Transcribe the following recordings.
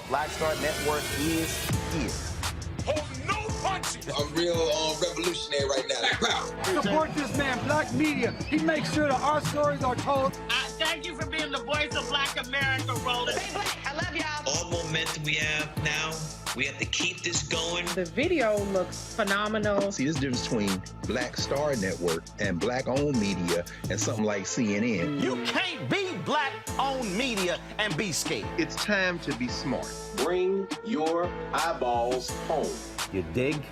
Black Star Network is here. Hold no punches. I'm real revolutionary right now. Support this man, Black Media. He makes sure that our stories are told. Thank you for being the voice of Black America, Roland. Stay black. I love y'all. All momentum we have now, we have to keep this going. The video looks phenomenal. See, this difference between Black Star Network and Black-owned media and something like CNN. You can't be Black-owned media and be scared. It's time to be smart. Bring your eyeballs home. You dig?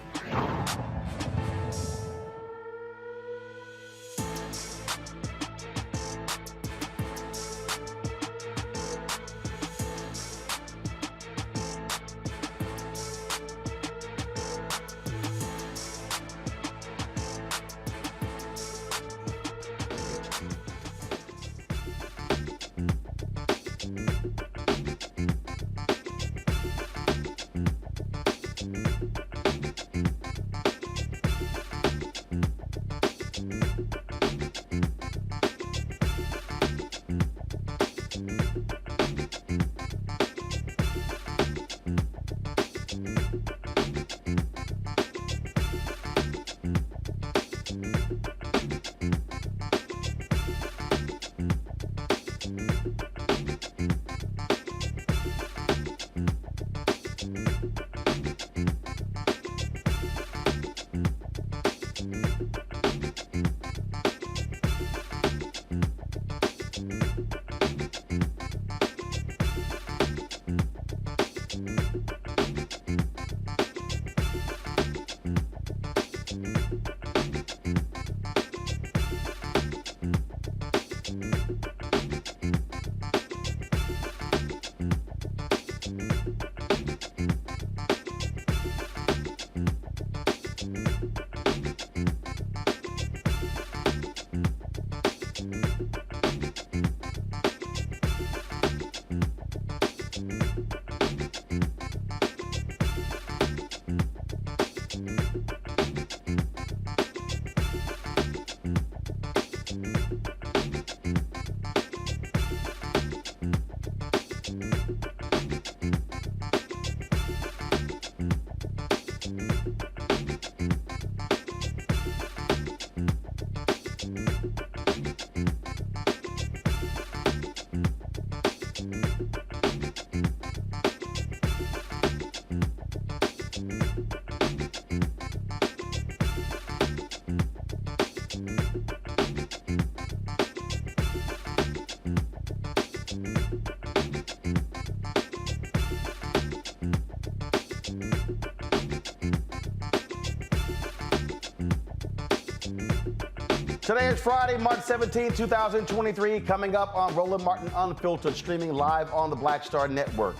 Today is Friday, March 17, 2023. Coming up on Roland Martin Unfiltered, streaming live on the Black Star Network.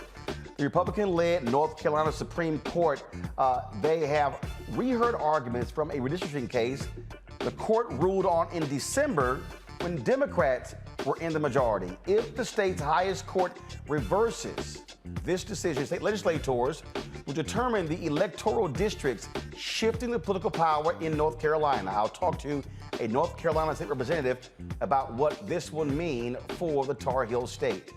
The Republican-led North Carolina Supreme Court, they have reheard arguments from a redistricting case the court ruled on in December when Democrats were in the majority. If the state's highest court reverses this decision, state legislators will determine the electoral districts shifting the political power in North Carolina. I'll talk to a North Carolina state representative about what this will mean for the Tar Heel state.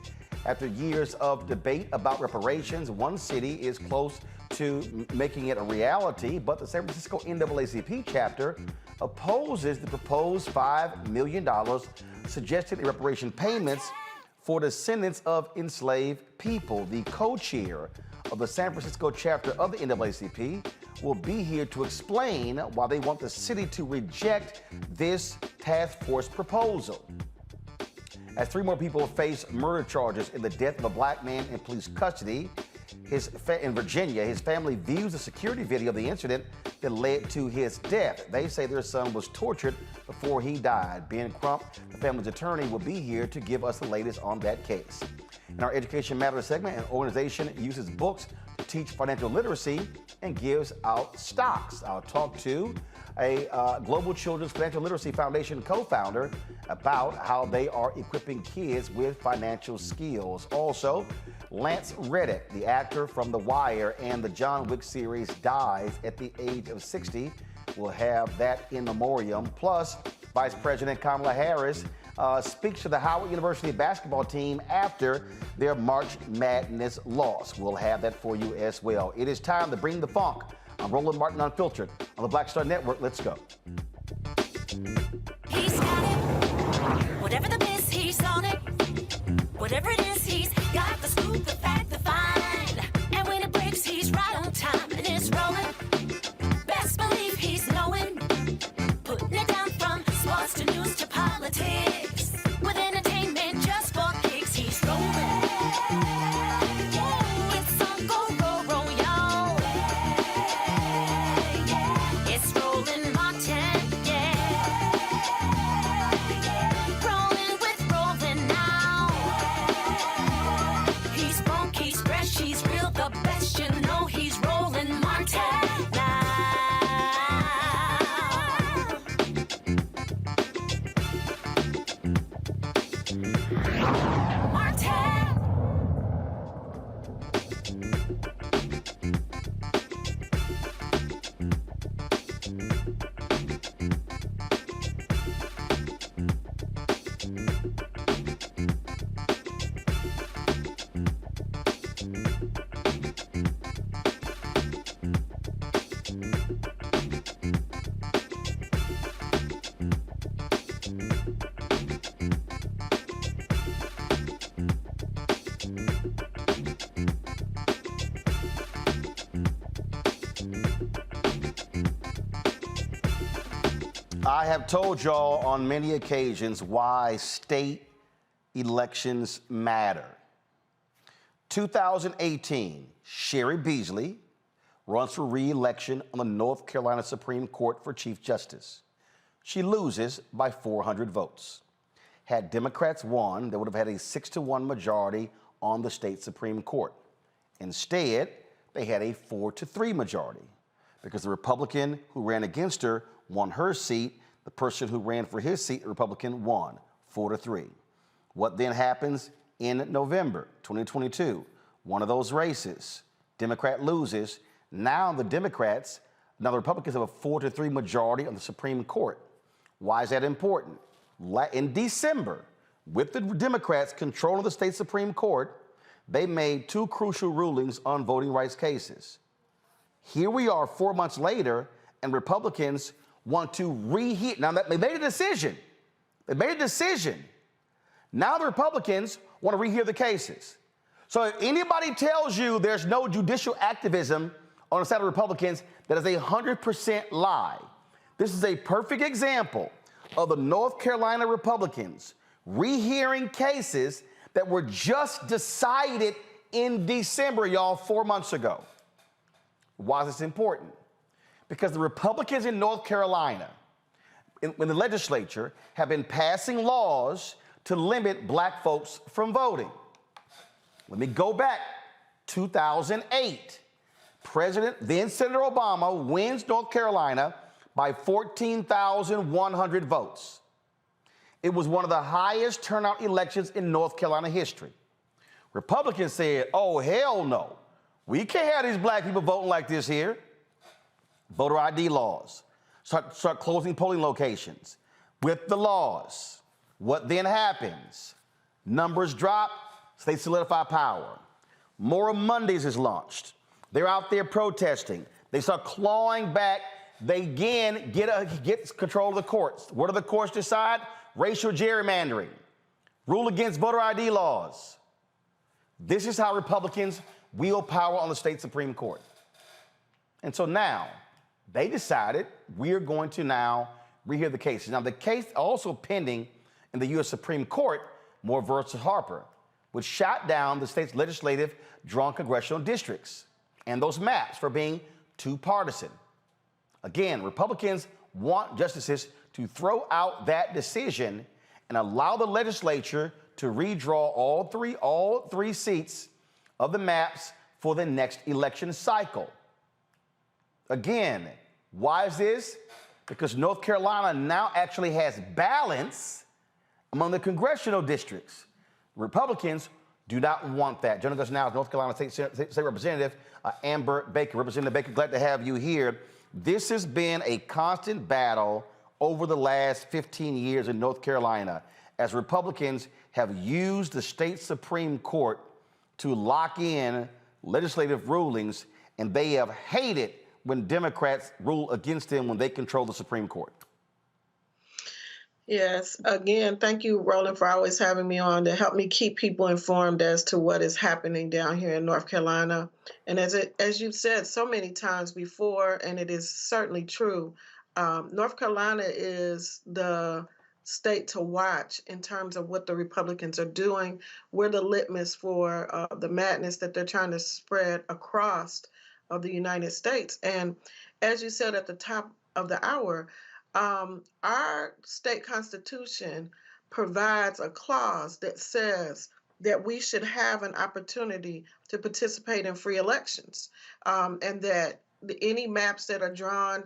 After years of debate about reparations, one city is close to making it a reality, but the San Francisco NAACP chapter opposes the proposed $5 million suggested in reparation payments for descendants of enslaved people. The co-chair of the San Francisco chapter of the NAACP will be here to explain why they want the city to reject this task force proposal. As 3 more people face murder charges in the death of a black man in police custody in Virginia, his family views the security video of the incident that led to his death. They say their son was tortured before he died. Ben Crump, the family's attorney, will be here to give us the latest on that case. In our Education Matters segment, an organization uses books to teach financial literacy and gives out stocks. I'll talk to a Global Children's Financial Literacy Foundation co-founder about how they are equipping kids with financial skills. Also, Lance Reddick, the actor from The Wire and the John Wick series, dies at the age of 60. We'll have that in memoriam. Plus, Vice President Kamala Harris speaks to the Howard University basketball team after their March Madness loss. We'll have that for you as well. It is time to bring the funk. I'm Roland Martin Unfiltered on the Black Star Network. Let's go. He's got it. Whatever the miss, he's on it. Whatever it is, he's got the scoop, the fact, the find. And when it breaks, he's right on time and it's rolling. Best believe he's knowing. Putting it down from sports to news to politics. With entertainment just for kicks, he's rolling. It's on go, roll, y'all. It's Roland Martin, yeah. Rolling with Roland now. He's funk, he's fresh, he's real, the best, you know he's Roland Martin now. I have told y'all on many occasions why state elections matter. 2018, Sherry Beasley runs for re-election on the North Carolina Supreme Court for Chief Justice. She loses by 400 votes. Had Democrats won, they would have had a 6-1 majority on the state Supreme Court. Instead, they had a 4-3 majority because the Republican who ran against her won her seat. The person who ran for his seat, the Republican, won 4-3. What then happens in November 2022? One of those races, Democrat loses. Now the Republicans have a 4-3 majority on the Supreme Court. Why is that important? In December, with the Democrats controlling the state Supreme Court, they made 2 crucial rulings on voting rights cases. Here we are 4 months later, and Republicans want to rehear. Now, they made a decision. They made a decision. Now the Republicans want to rehear the cases. So if anybody tells you there's no judicial activism on the side of Republicans, that is 100% lie. This is a perfect example of the North Carolina Republicans rehearing cases that were just decided in December, y'all, 4 months ago. Why is this important? Because the Republicans in North Carolina, in the legislature have been passing laws to limit black folks from voting. Let me go back. 2008, then Senator Obama wins North Carolina by 14,100 votes. It was one of the highest turnout elections in North Carolina history. Republicans said, oh, hell no. We can't have these black people voting like this here. Voter ID laws. Start closing polling locations. With the laws, what then happens? Numbers drop, states solidify power. More Mondays is launched. They're out there protesting. They start clawing back. They again get control of the courts. What do the courts decide? Racial gerrymandering. Rule against voter ID laws. This is how Republicans wield power on the state Supreme Court. And so now, they decided we're going to now rehear the cases. Now, the case also pending in the U.S. Supreme Court, Moore versus Harper, which shot down the state's legislative drawn congressional districts and those maps for being too partisan. Again, Republicans want justices to throw out that decision and allow the legislature to redraw all three seats of the maps for the next election cycle. Again, why is this? Because North Carolina now actually has balance among the congressional districts. Republicans do not want that. Joining us now is North Carolina State Representative Amber Baker. Representative Baker, glad to have you here. This has been a constant battle over the last 15 years in North Carolina as Republicans have used the state Supreme Court to lock in legislative rulings, and they have hated when Democrats rule against them when they control the Supreme Court. Yes. Again, thank you, Roland, for always having me on to help me keep people informed as to what is happening down here in North Carolina. And as you've said so many times before, and it is certainly true, North Carolina is the state to watch in terms of what the Republicans are doing. We're the litmus for the madness that they're trying to spread across of the United States. And as you said at the top of the hour, our state constitution provides a clause that says that we should have an opportunity to participate in free elections, and that any maps that are drawn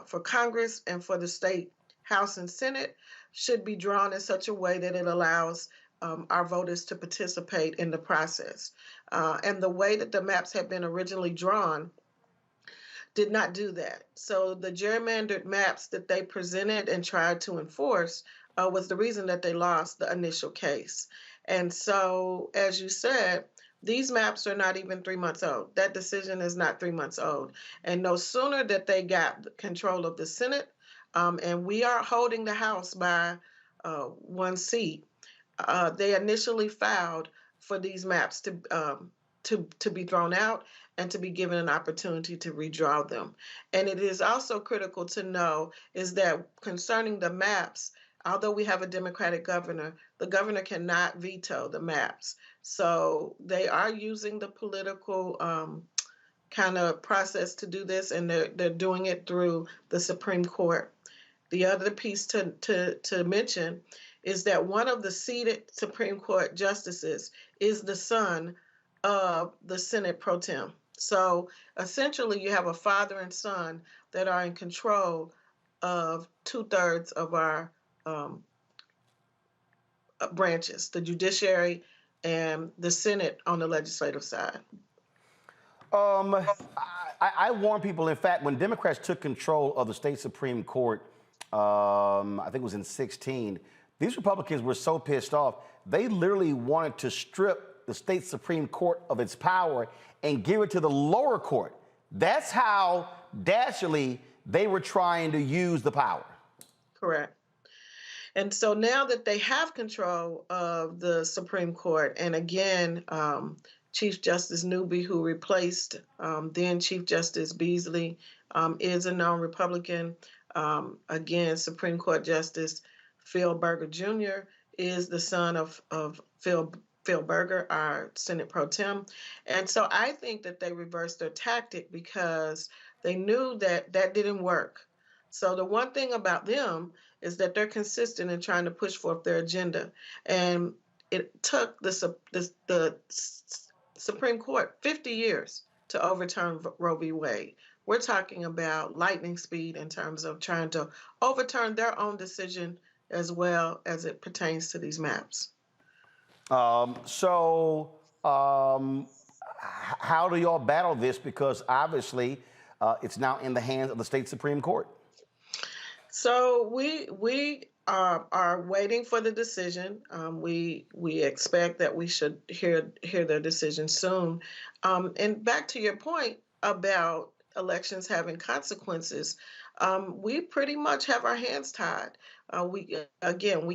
for Congress and for the state House and Senate should be drawn in such a way that it allows our voters to participate in the process. And the way that the maps had been originally drawn did not do that. So the gerrymandered maps that they presented and tried to enforce was the reason that they lost the initial case. And so, as you said, these maps are not even 3 months old. That decision is not 3 months old. And no sooner that they got control of the Senate, and we are holding the House by 1 seat, they initially filed for these maps to be thrown out and to be given an opportunity to redraw them. And it is also critical to know is that concerning the maps, although we have a Democratic governor, the governor cannot veto the maps. So they are using the political kind of process to do this, and they're doing it through the Supreme Court. The other piece to mention is that one of the seated Supreme Court justices is the son of the Senate pro tem. So essentially you have a father and son that are in control of 2/3 of our branches, the judiciary and the Senate on the legislative side. I warn people, in fact, when Democrats took control of the state Supreme Court, I think it was in 2016, these Republicans were so pissed off, they literally wanted to strip the state Supreme Court of its power and give it to the lower court. That's how dastardly they were trying to use the power. Correct. And so now that they have control of the Supreme Court, and again, Chief Justice Newby, who replaced then Chief Justice Beasley, is a known Republican. Again, Supreme Court Justice Phil Berger Jr. is the son of Phil Berger, our Senate pro tem. And so I think that they reversed their tactic because they knew that that didn't work. So the one thing about them is that they're consistent in trying to push forth their agenda. And it took the Supreme Court 50 years to overturn Roe v. Wade. We're talking about lightning speed in terms of trying to overturn their own decision as well as it pertains to these maps. How do y'all battle this? Because obviously it's now in the hands of the state Supreme Court. So we are waiting for the decision. We expect that we should hear their decision soon. And back to your point about elections having consequences, we pretty much have our hands tied. We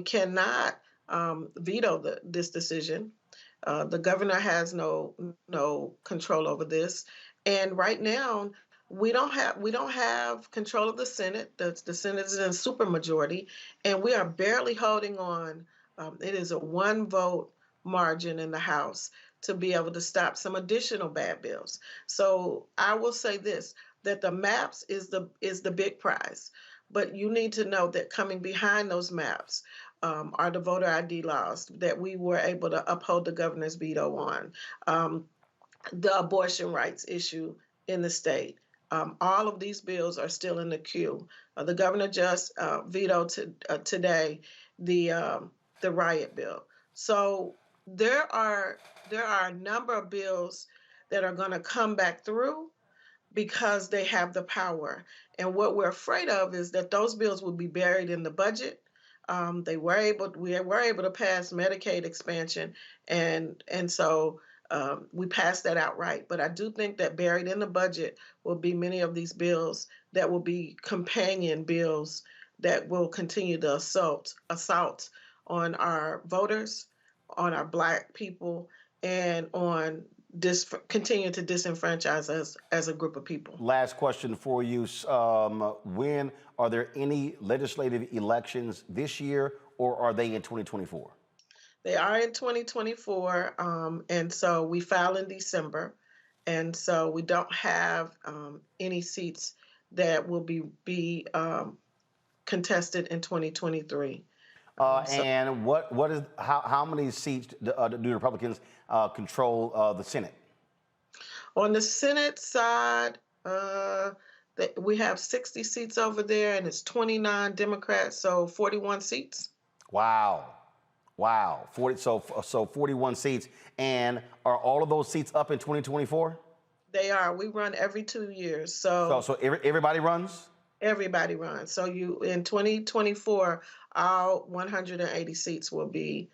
cannot veto this decision. The governor has no control over this, and right now we don't have control of the Senate. The Senate is in supermajority, and we are barely holding on. It is a 1-vote margin in the House to be able to stop some additional bad bills. So I will say this, that the maps is the big prize, but you need to know that coming behind those maps are the voter ID laws that we were able to uphold the governor's veto on, the abortion rights issue in the state. All of these bills are still in the queue. The governor just vetoed today the riot bill. So there are a number of bills that are going to come back through because they have the power. And what we're afraid of is that those bills will be buried in the budget. We were able to pass Medicaid expansion, and so we passed that outright. But I do think that buried in the budget will be many of these bills that will be companion bills that will continue the assault on our voters, on our Black people, and on continue to disenfranchise us as a group of people. Last question for you. When are there any legislative elections this year, or are they in 2024? They are in 2024, and so we file in December, and so we don't have any seats that will be contested in 2023. And how many seats do the Republicans control the Senate? On the Senate side, we have 60 seats over there, and it's 29 Democrats, so 41 seats. Wow. 41 seats. And are all of those seats up in 2024? They are. We run every 2 years. So everybody runs? Everybody runs. So in 2024, all 180 seats will be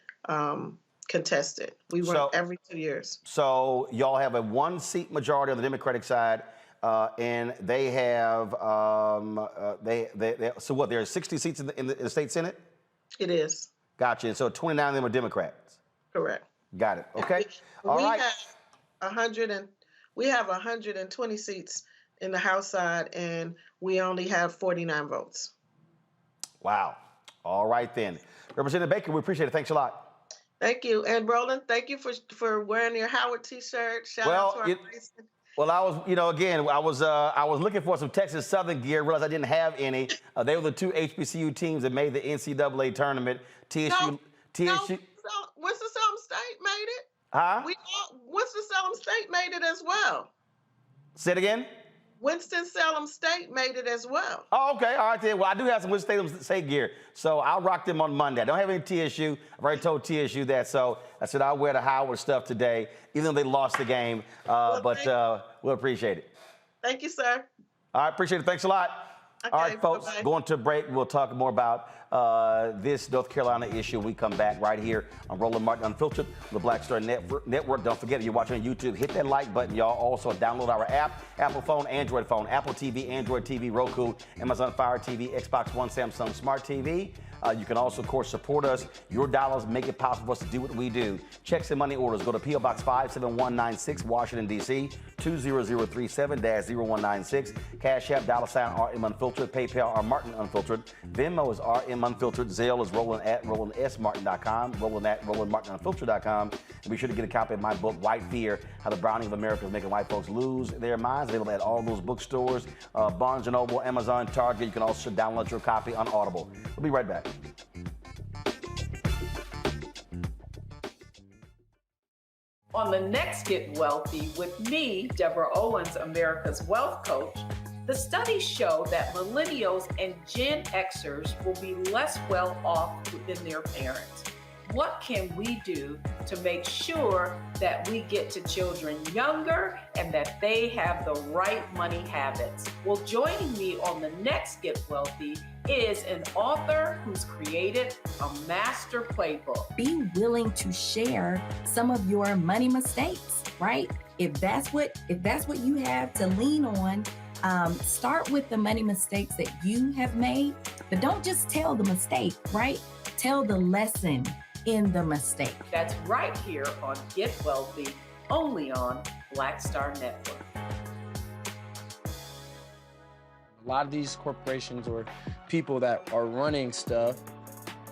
contested. We run every 2 years. So y'all have a 1-seat majority on the Democratic side, and they have there are 60 seats in the state Senate? It is. Gotcha. And so 29 of them are Democrats. Correct. Got it. Okay. All right. We have 120 seats in the House side, and we only have 49 votes. Wow. All right then. Representative Baker, we appreciate it. Thanks a lot. Thank you. And Roland, thank you for wearing your Howard t-shirt. Shout out to our race. Well, I was looking for some Texas Southern gear. Realized I didn't have any. They were the 2 HBCU teams that made the NCAA tournament. TSU. Winston-Salem State made it. Huh? Winston-Salem State made it as well. Say it again. Winston-Salem State made it as well. Oh, okay. All right, then. Well, I do have some Winston-Salem State gear, so I'll rock them on Monday. I don't have any TSU. I've already told TSU that, so I said I'll wear the Howard stuff today, even though they lost the game. We'll appreciate it. Thank you, sir. All right, appreciate it. Thanks a lot. Okay, all right, folks, bye-bye. Going to a break. We'll talk more about this North Carolina issue. We come back right here on Roland Martin Unfiltered, the Black Star Network. Don't forget, if you're watching on YouTube, hit that like button, y'all. Also, download our app, Apple phone, Android phone, Apple TV, Android TV, Roku, Amazon Fire TV, Xbox One, Samsung Smart TV. You can also, of course, support us. Your dollars make it possible for us to do what we do. Checks and money orders. Go to P.O. Box 57196, Washington, D.C., 20037-0196. Cash App, $ RM Unfiltered. PayPal, R Martin Unfiltered. Venmo is RM M Unfiltered. Zelle is roland@rolandsmartin.com, roland@rolandmartinunfiltered.com. And be sure to get a copy of my book, White Fear, How the Browning of America is Making White Folks Lose Their Minds. Available at all those bookstores, Barnes & Noble, Amazon, Target. You can also download your copy on Audible. We'll be right back. On the next Get Wealthy with me, Deborah Owens, America's Wealth Coach, the studies show that millennials and Gen Xers will be less well off than their parents. What can we do to make sure that we get to children younger and that they have the right money habits? Well, joining me on the next Get Wealthy is an author who's created a master playbook. Be willing to share some of your money mistakes, right? If that's what you have to lean on, start with the money mistakes that you have made, but don't just tell the mistake, right? Tell the lesson in the mistake. That's right here on Get Wealthy, only on Black Star Network. A lot of these corporations or people that are running stuff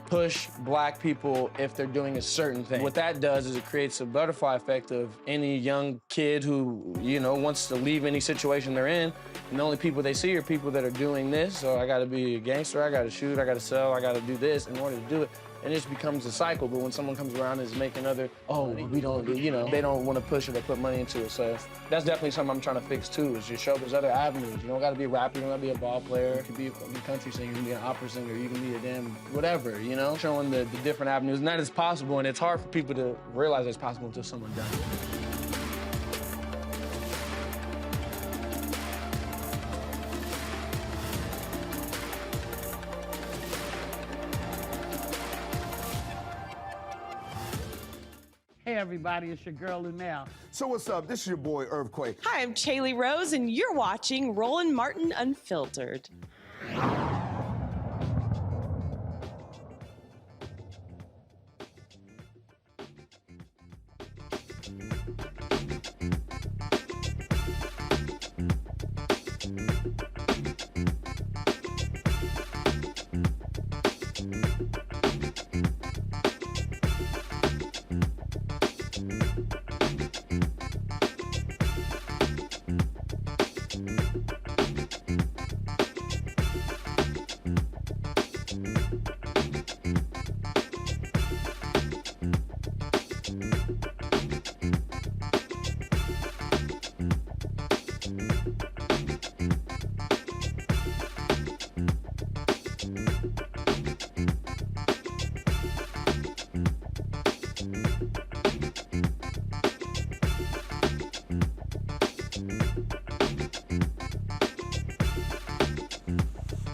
push black people if they're doing a certain thing. What that does is it creates a butterfly effect of any young kid who, wants to leave any situation they're in, and the only people they see are people that are doing this. So I gotta be a gangster, I gotta shoot, I gotta sell, I gotta do this in order to do it. And it just becomes a cycle. But when someone comes around and is making we don't, they don't want to push it or put money into it. So that's definitely something I'm trying to fix too, is just show there's other avenues. You don't gotta be a rapper, you don't gotta be a ball player, you can be a country singer, you can be an opera singer, you can be a damn whatever, showing the different avenues. And that is possible, and it's hard for people to realize it's possible until someone does it. Hey everybody, it's your girl Lunel. So what's up? This is your boy Earthquake. Hi, I'm Chaley Rose, and you're watching Roland Martin Unfiltered.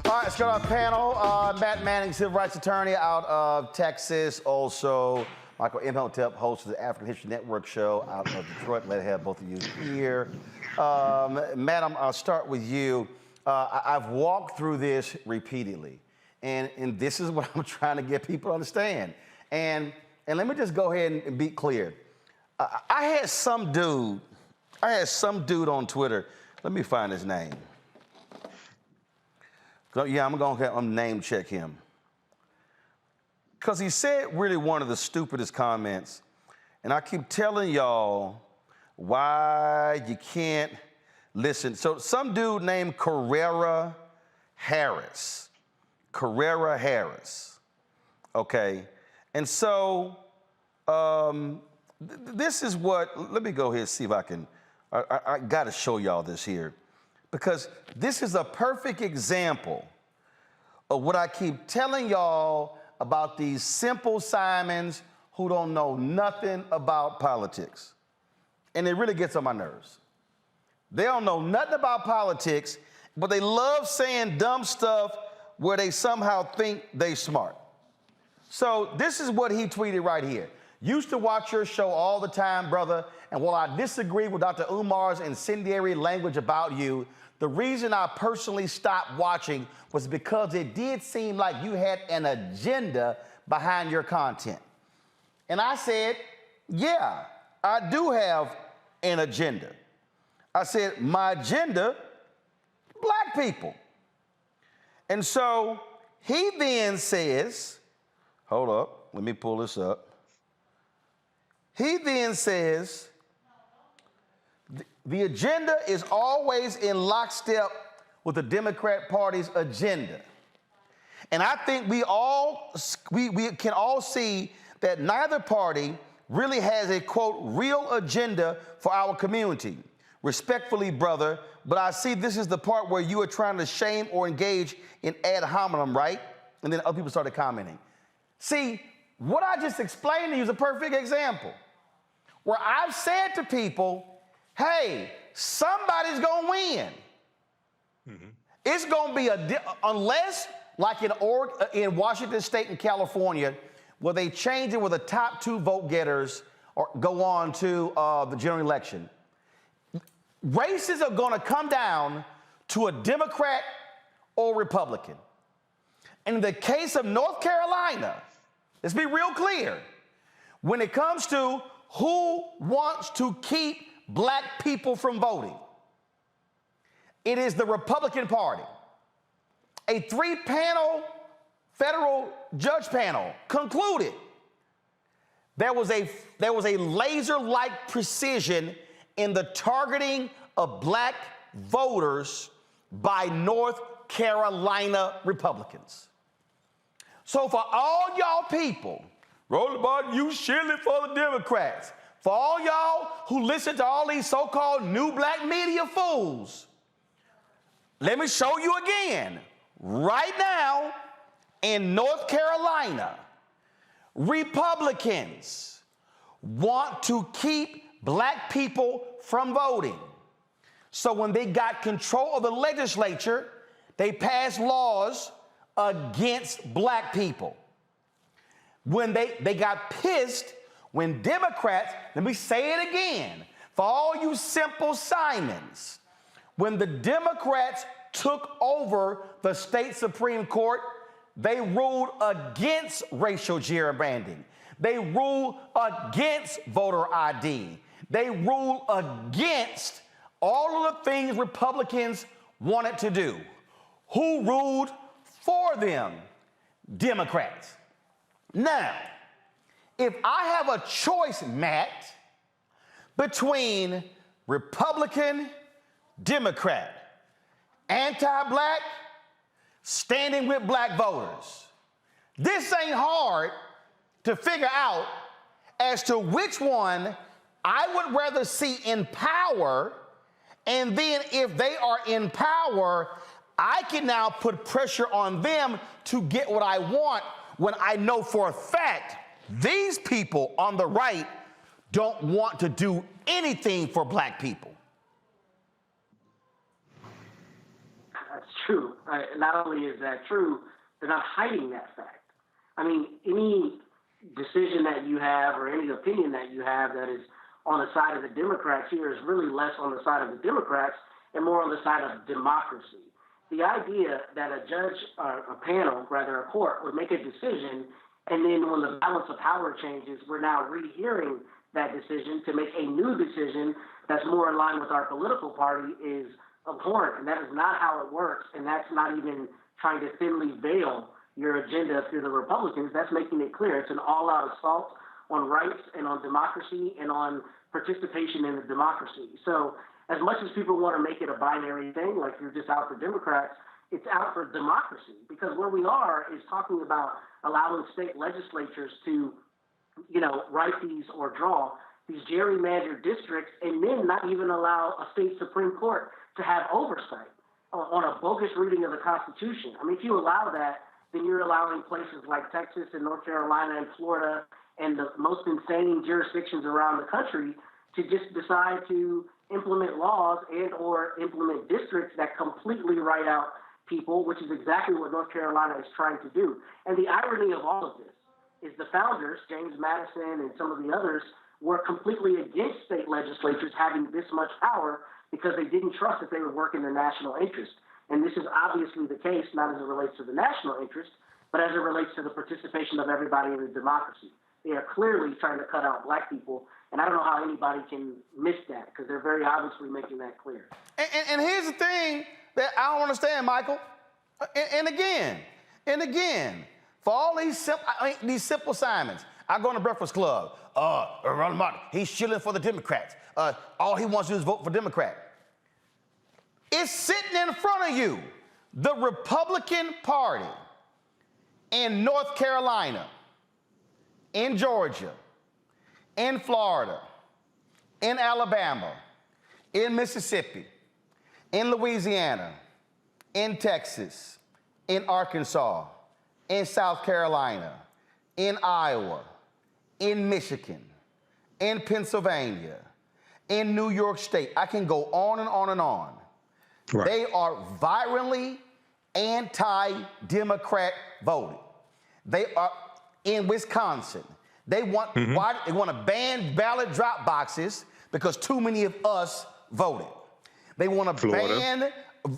All right, let's go to our panel. Matt Manning, civil rights attorney out of Texas. Also, Michael Imhotep, host of the African History Network show out of Detroit. Glad to have both of you here. Matt, I'll start with you. I've walked through this repeatedly, and this is what I'm trying to get people to understand. And let me just go ahead and be clear. I had some dude on Twitter. Let me find his name. Yeah, I'm going to name check him. Because he said really one of the stupidest comments. And I keep telling y'all why you can't listen. So some dude named Carrera Harris. Okay. And so this is what, let me go ahead and see if I can, I got to show y'all this here. Because this is a perfect example of what I keep telling y'all about these simple Simons who don't know nothing about politics. And it really gets on my nerves. They don't know nothing about politics, but they love saying dumb stuff where they somehow think they smart. So this is what he tweeted right here. Used to watch your show all the time, brother, and while I disagree with Dr. Umar's incendiary language about you, the reason I personally stopped watching was because it did seem like you had an agenda behind your content. And I said, yeah, I do have an agenda. I said, my agenda, black people. And so He then says, hold up, let me pull this up. He then says, the agenda is always in lockstep with the Democrat Party's agenda. And I think we can all see that neither party really has a, quote, real agenda for our community. Respectfully, brother, but I see this is the part where you are trying to shame or engage in ad hominem, right? And then other people started commenting. See, what I just explained to you is a perfect example where I've said to people, hey, somebody's going to win. Mm-hmm. It's going to be unless, like in Washington State and California, where they change it where the top 2 vote getters or go on to the general election. Races are going to come down to a Democrat or Republican. And in the case of North Carolina, let's be real clear. When it comes to who wants to keep black people from voting, it is the Republican Party. A 3-panel federal judge panel concluded there was a laser-like precision in the targeting of black voters by North Carolina Republicans. So for all y'all people, Roland Martin, you shilling for the Democrats, for all y'all who listen to all these so-called new black media fools, let me show you again. Right now, in North Carolina, Republicans want to keep black people from voting. So when they got control of the legislature, they passed laws against black people. When they got pissed when Democrats, let me say it again, for all you simple Simons, when the Democrats took over the state Supreme Court, they ruled against racial gerrymandering. They ruled against voter ID. They ruled against all of the things Republicans wanted to do. Who ruled for them? Democrats. Now, if I have a choice, Matt, between Republican, Democrat, anti-black, standing with black voters, this ain't hard to figure out as to which one I would rather see in power, and then if they are in power, I can now put pressure on them to get what I want when I know for a fact these people on the right don't want to do anything for black people. That's true. Not only is that true, they're not hiding that fact. I mean, any decision that you have or any opinion that you have that is on the side of the Democrats here is really less on the side of the Democrats and more on the side of democracy. The idea that a judge, a panel, rather a court, would make a decision, and then when the balance of power changes, we're now rehearing that decision to make a new decision that's more in line with our political party is abhorrent, and that is not how it works, and that's not even trying to thinly veil your agenda through the Republicans. That's making it clear. It's an all-out assault on rights and on democracy and on participation in the democracy. So as much as people want to make it a binary thing, like you're just out for Democrats, it's out for democracy, because where we are is talking about allowing state legislatures to, write these or draw these gerrymandered districts and then not even allow a state Supreme Court to have oversight on a bogus reading of the Constitution. I mean, if you allow that, then you're allowing places like Texas and North Carolina and Florida and the most insane jurisdictions around the country to just decide to implement laws and or implement districts that completely write out people, which is exactly what North Carolina is trying to do. And the irony of all of this is the founders, James Madison and some of the others, were completely against state legislatures having this much power because they didn't trust that they would work in the national interest. And this is obviously the case, not as it relates to the national interest, but as it relates to the participation of everybody in the democracy. They are clearly trying to cut out black people, and I don't know how anybody can miss that, because they're very obviously making that clear. And here's the thing that I don't understand, Michael. And again, And again, for all these simple assignments, I go on the Breakfast Club. Roland Martin, he's shilling for the Democrats. All he wants to do is vote for Democrat. It's sitting in front of you. The Republican Party in North Carolina, in Georgia, in Florida, in Alabama, in Mississippi, in Louisiana, in Texas, in Arkansas, in South Carolina, in Iowa, in Michigan, in Pennsylvania, in New York State. I can go on and on and on. Right. They are violently anti-Democrat voting. They are in Wisconsin. They want they want to ban ballot drop boxes because too many of us voted. They want to ban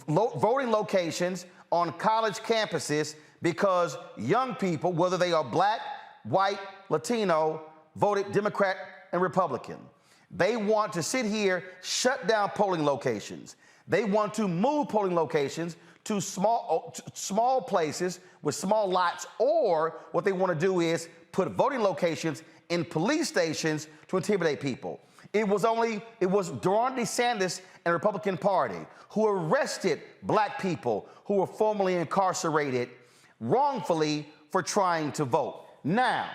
voting locations on college campuses because young people, whether they are black, white, Latino, voted Democrat and Republican. They want to sit here, shut down polling locations. They want to move polling locations to small places with small lots, or what they want to do is put voting locations in police stations to intimidate people. It was Ron DeSantis and the Republican Party who arrested black people who were formerly incarcerated wrongfully for trying to vote. Now,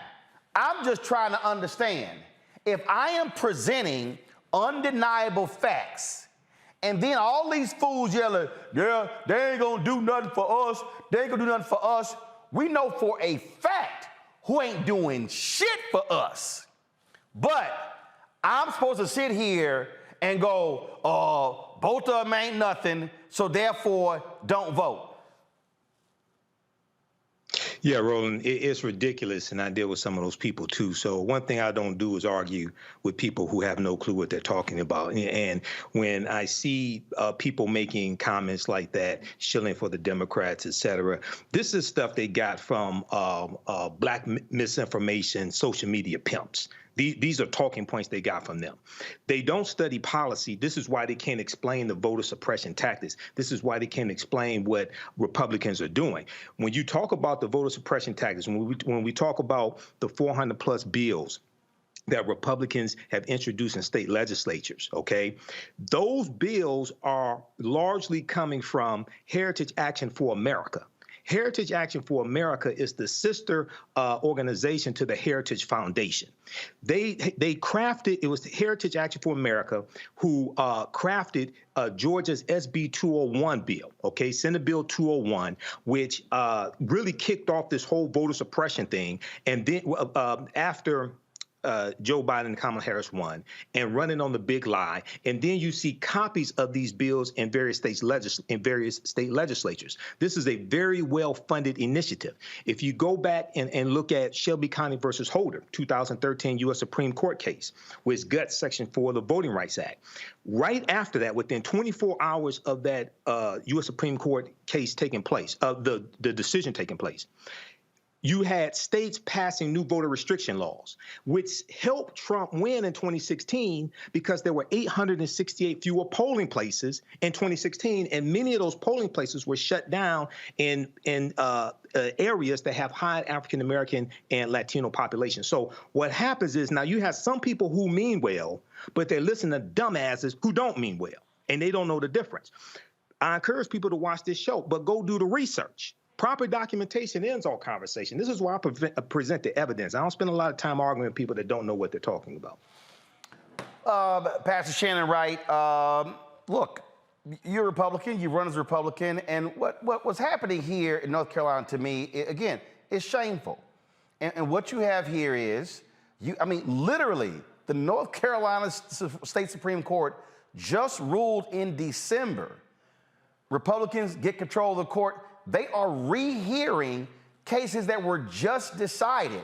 I'm just trying to understand, if I am presenting undeniable facts, and then all these fools yelling, yeah, they ain't gonna do nothing for us, they ain't gonna do nothing for us. We know for a fact who ain't doing shit for us. But I'm supposed to sit here and go, both of them ain't nothing, so therefore don't vote. Yeah, Roland, it's ridiculous, and I deal with some of those people too. So one thing I don't do is argue with people who have no clue what they're talking about. And when I see people making comments like that, shilling for the Democrats, et cetera, this is stuff they got from black misinformation, social media pimps. These are talking points they got from them. They don't study policy. This is why they can't explain the voter suppression tactics. This is why they can't explain what Republicans are doing. When you talk about the voter suppression tactics, when we talk about the 400-plus bills that Republicans have introduced in state legislatures, okay, those bills are largely coming from Heritage Action for America. Heritage Action for America is the sister organization to the Heritage Foundation. They crafted, it was Heritage Action for America who crafted Georgia's SB 201 bill, okay, Senate Bill 201, which really kicked off this whole voter suppression thing. And then after Joe Biden and Kamala Harris won, and running on the big lie. And then you see copies of these bills in various state legislatures. This is a very well-funded initiative. If you go back and look at Shelby County versus Holder, 2013 U.S. Supreme Court case, which guts Section 4 of the Voting Rights Act. Right after that, within 24 hours of that U.S. Supreme Court case taking place, the decision taking place, you had states passing new voter restriction laws, which helped Trump win in 2016 because there were 868 fewer polling places in 2016, and many of those polling places were shut down in areas that have high African American and Latino population. So what happens is now you have some people who mean well, but they listen to dumbasses who don't mean well, and they don't know the difference. I encourage people to watch this show, but go do the research. Proper documentation ends all conversation. This is why I present the evidence. I don't spend a lot of time arguing with people that don't know what they're talking about. Pastor Shannon Wright, look, you're a Republican, you run as a Republican, and what was happening here in North Carolina to me, again, is shameful. And what you have here is, literally, the North Carolina State Supreme Court just ruled in December. Republicans get control of the court. They are rehearing cases that were just decided.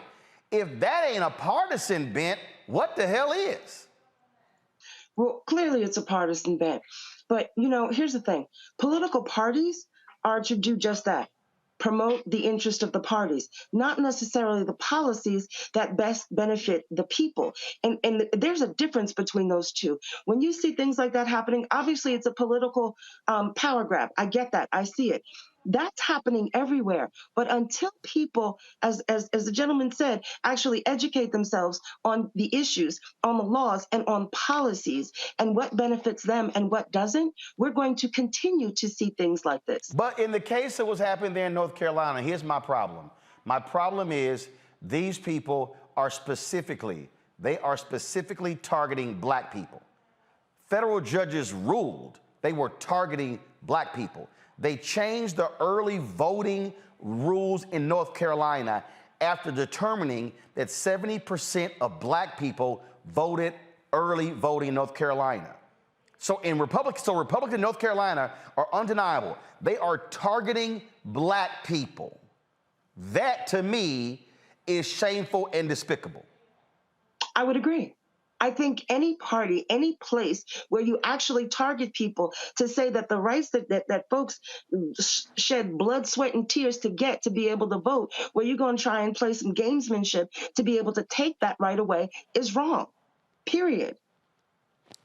If that ain't a partisan bent, what the hell is? Well, clearly it's a partisan bent. But, here's the thing. Political parties are to do just that. Promote the interest of the parties, not necessarily the policies that best benefit the people. And there's a difference between those two. When you see things like that happening, obviously it's a political power grab. I get that. I see it. That's happening everywhere. But until people, as the gentleman said, actually educate themselves on the issues, on the laws, and on policies, and what benefits them and what doesn't, we're going to continue to see things like this. But in the case of what's happening there in North Carolina, here's my problem. My problem is these people are specifically targeting black people. Federal judges ruled they were targeting black people. They changed the early voting rules in North Carolina after determining that 70% of black people voted early voting in North Carolina. So Republicans in North Carolina are undeniable. They are targeting black people. That, to me, is shameful and despicable. I would agree. I think any party, any place where you actually target people to say that the rights that folks shed blood, sweat, and tears to get to be able to vote, where you're going to try and play some gamesmanship to be able to take that right away is wrong, period.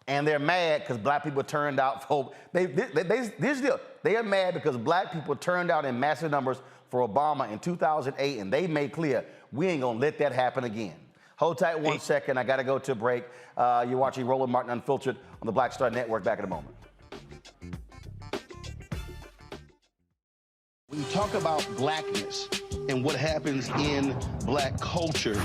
And they're mad because black people turned out for, here's the deal. They are mad because black people turned out in massive numbers for Obama in 2008, and they made clear, we ain't gonna let that happen again. Hold tight 1 second. I got to go to a break. You're watching Roland Martin Unfiltered on the Black Star Network. Back in a moment. When you talk about blackness and what happens in black culture,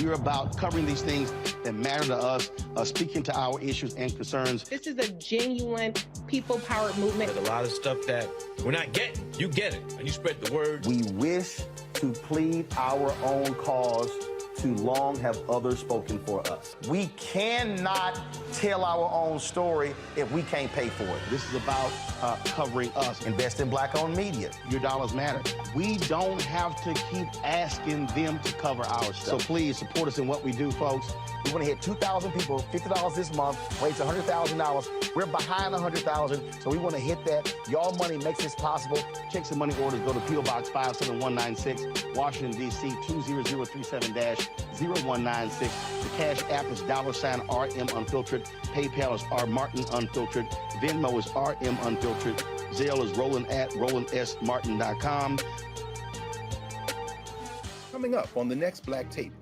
we're about covering these things that matter to us, speaking to our issues and concerns. This is a genuine people-powered movement. There's a lot of stuff that we're not getting. You get it, and you spread the word. We wish to plead our own cause. Too long have others spoken for us. We cannot tell our own story if we can't pay for it. This is about covering us. Invest in black-owned media. Your dollars matter. We don't have to keep asking them to cover our stuff. So please support us in what we do, folks. We want to hit 2,000 people, $50 this month, raise $100,000. We're behind 100,000, so we want to hit that. Y'all money makes this possible. Check some money orders. Go to P.O. Box 57196, Washington, D.C. 20037-0196. The Cash App is $RM Unfiltered. PayPal is R Martin Unfiltered. Venmo is RM Unfiltered. Zelle is Roland at RolandSMartin.com. Coming up on the next Black Table,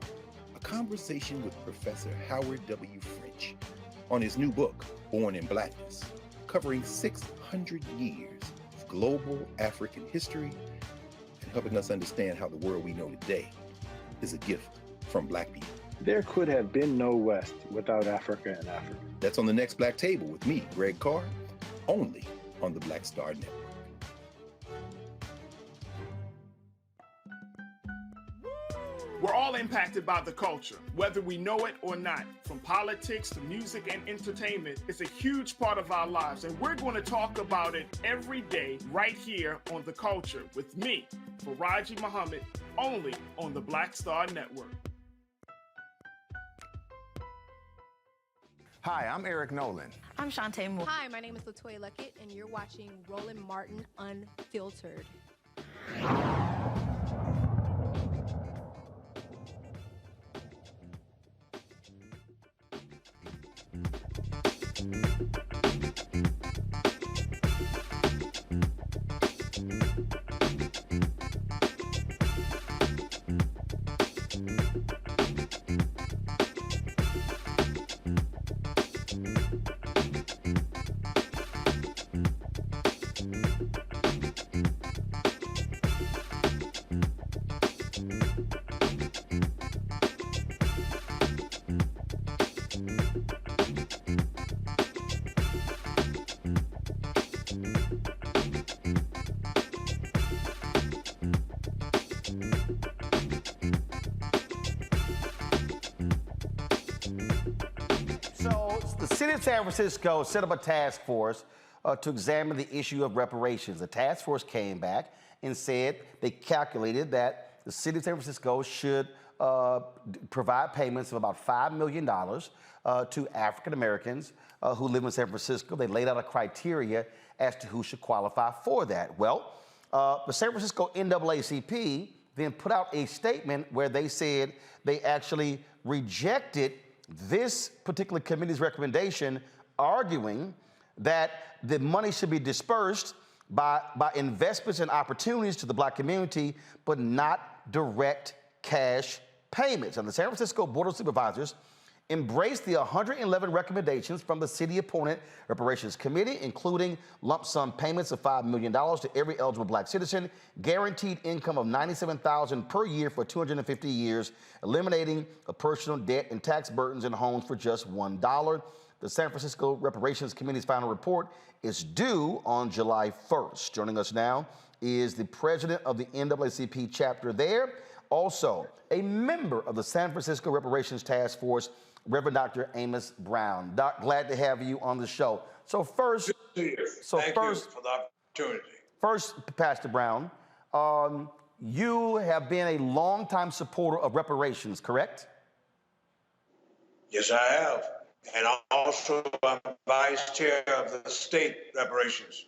a conversation with Professor Howard W. French on his new book, Born in Blackness, covering 600 years of global African history and helping us understand how the world we know today is a gift from black people. There could have been no West without Africa and Africa. That's on the next Black Table with me, Greg Carr, only on the Black Star Network. We're all impacted by the culture, whether we know it or not. From politics to music and entertainment, it's a huge part of our lives, and we're going to talk about it every day right here on The Culture with me, Faraji Muhammad, only on the Black Star Network. Hi, I'm Eric Nolan. I'm Shantae Moore. Hi, my name is LaToya Luckett, and you're watching Roland Martin Unfiltered. So the city of San Francisco set up a task force to examine the issue of reparations. The task force came back and said they calculated that the city of San Francisco should provide payments of about $5 million to African Americans who live in San Francisco. They laid out a criteria as to who should qualify for that. Well, the San Francisco NAACP then put out a statement where they said they actually rejected this particular committee's recommendation, arguing that the money should be dispersed by investments and opportunities to the Black community, but not direct cash payments. And the San Francisco Board of Supervisors embraced the 111 recommendations from the city-appointed reparations committee, including lump sum payments of $5 million to every eligible Black citizen, guaranteed income of $97,000 per year for 250 years, eliminating a personal debt and tax burdens in homes for just $1. The San Francisco Reparations Committee's final report is due on July 1st. Joining us now is the president of the NAACP chapter there, also a member of the San Francisco Reparations Task Force, Reverend Dr. Amos Brown. Doc, glad to have you on the show. So first, Thank you for the opportunity. First, Pastor Brown, you have been a longtime supporter of reparations, correct? Yes, I have. And also I'm vice chair of the state reparations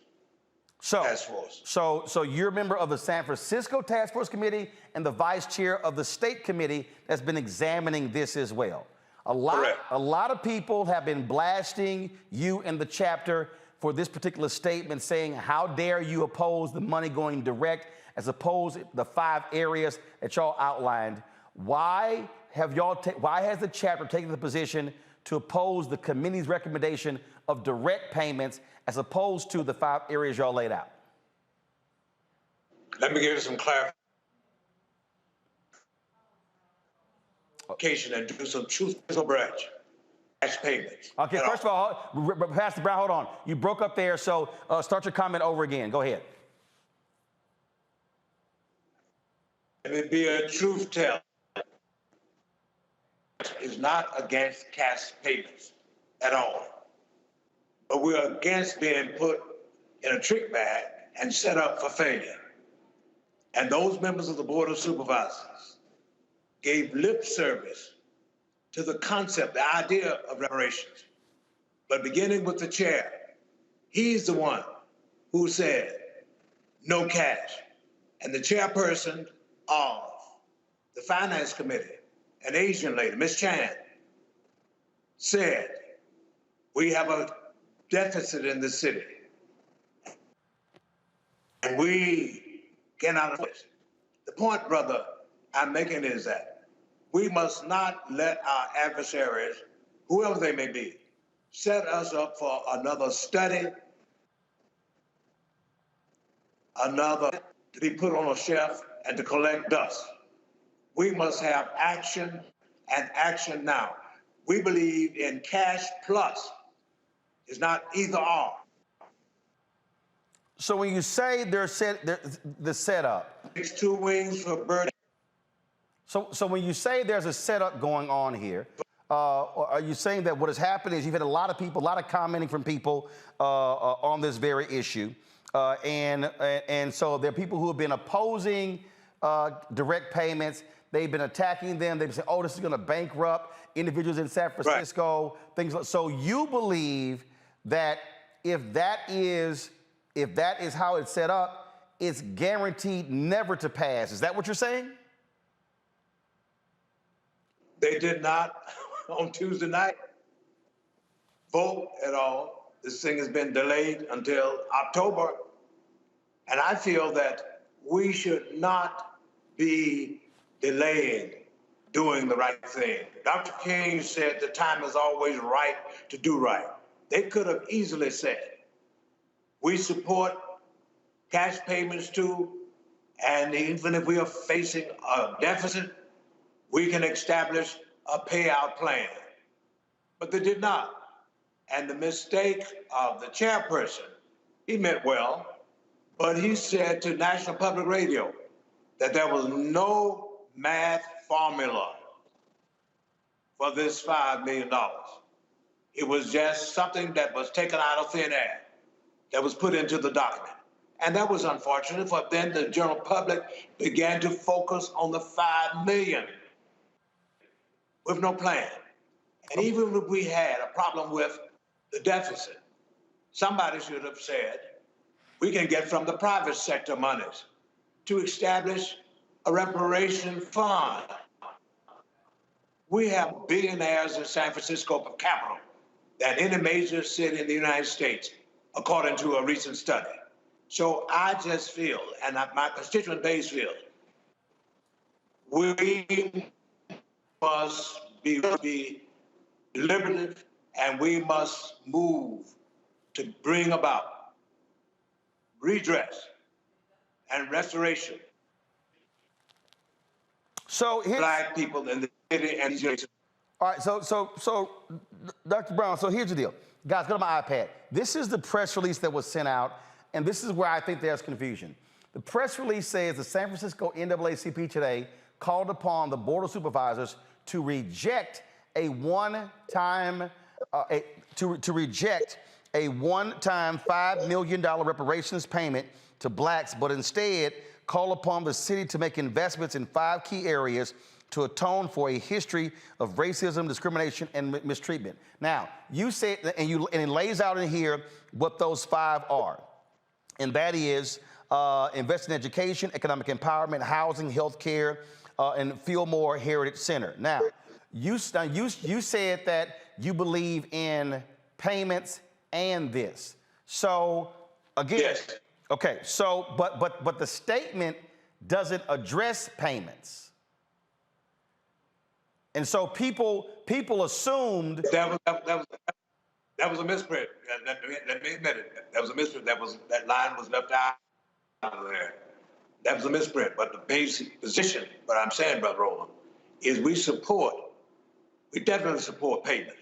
task force. So you're a member of the San Francisco Task Force Committee and the vice chair of the state committee that's been examining this as well. A lot of people have been blasting you and the chapter for this particular statement, saying, how dare you oppose the money going direct as opposed to the 5 areas that y'all outlined. Why has the chapter taken the position to oppose the committee's recommendation of direct payments as opposed to the 5 areas y'all laid out? Let me give you some clarification and do some truthful bridge. Cash payments. Okay, first of all, Pastor Brown, hold on. You broke up there, so start your comment over again. Go ahead. Let me be a truth teller. Is not against cash payments at all. But we're against being put in a trick bag and set up for failure. And those members of the Board of Supervisors gave lip service to the concept, the idea of reparations. But beginning with the chair, he's the one who said no cash. And the chairperson of the Finance Committee, an Asian lady, Ms. Chan, said, we have a deficit in the city. And we cannot afford it. The point, brother, I'm making is that we must not let our adversaries, whoever they may be, set us up for another study, another to be put on a shelf and to collect dust. We must have action and action now. We believe in cash plus. It's not either or. So when you say the setup, it's 2 wings for a bird. So when you say there's a setup going on here, are you saying that what has happened is you've had a lot of people, a lot of commenting from people on this very issue, and so there are people who have been opposing direct payments. They've been attacking them. They've said, "Oh, this is going to bankrupt individuals in San Francisco." Right. Things like so. You believe that if that is how it's set up, it's guaranteed never to pass. Is that what you're saying? They did not on Tuesday night vote at all. This thing has been delayed until October, and I feel that we should not be delaying doing the right thing. Dr. King said the time is always right to do right. They could have easily said, we support cash payments too, and even if we are facing a deficit, we can establish a payout plan. But they did not. And the mistake of the chairperson, he meant well, but he said to National Public Radio that there was no math formula for this $5 million. It was just something that was taken out of thin air, that was put into the document. And that was unfortunate, for then the general public began to focus on the $5 million with no plan. And even if we had a problem with the deficit, somebody should have said, we can get from the private sector monies to establish a reparation fund. We have billionaires in San Francisco per capita than any major city in the United States, according to a recent study. So I just feel, and my constituent base feels, we must be deliberative, and we must move to bring about redress and restoration. So Black people in the city and the all right, so Dr. Brown, so here's the deal. Guys, go to my iPad. This is the press release that was sent out, and this is where I think there's confusion. The press release says the San Francisco NAACP today called upon the Board of Supervisors to reject a one-time $5 million reparations payment to blacks, but instead call upon the city to make investments in 5 key areas to atone for a history of racism, discrimination, and mistreatment. Now, you said, and it lays out in here what those 5 are, and that is invest in education, economic empowerment, housing, healthcare, and Fillmore Heritage Center. Now, you said that you believe in payments and this. So again, yes. Okay. So, but the statement doesn't address payments. And so people assumed that was a misprint. Let me admit it. That was a misprint. That line was left out of there. That was a misprint. But the basic position, what I'm saying, Brother Roland, is we definitely support payment.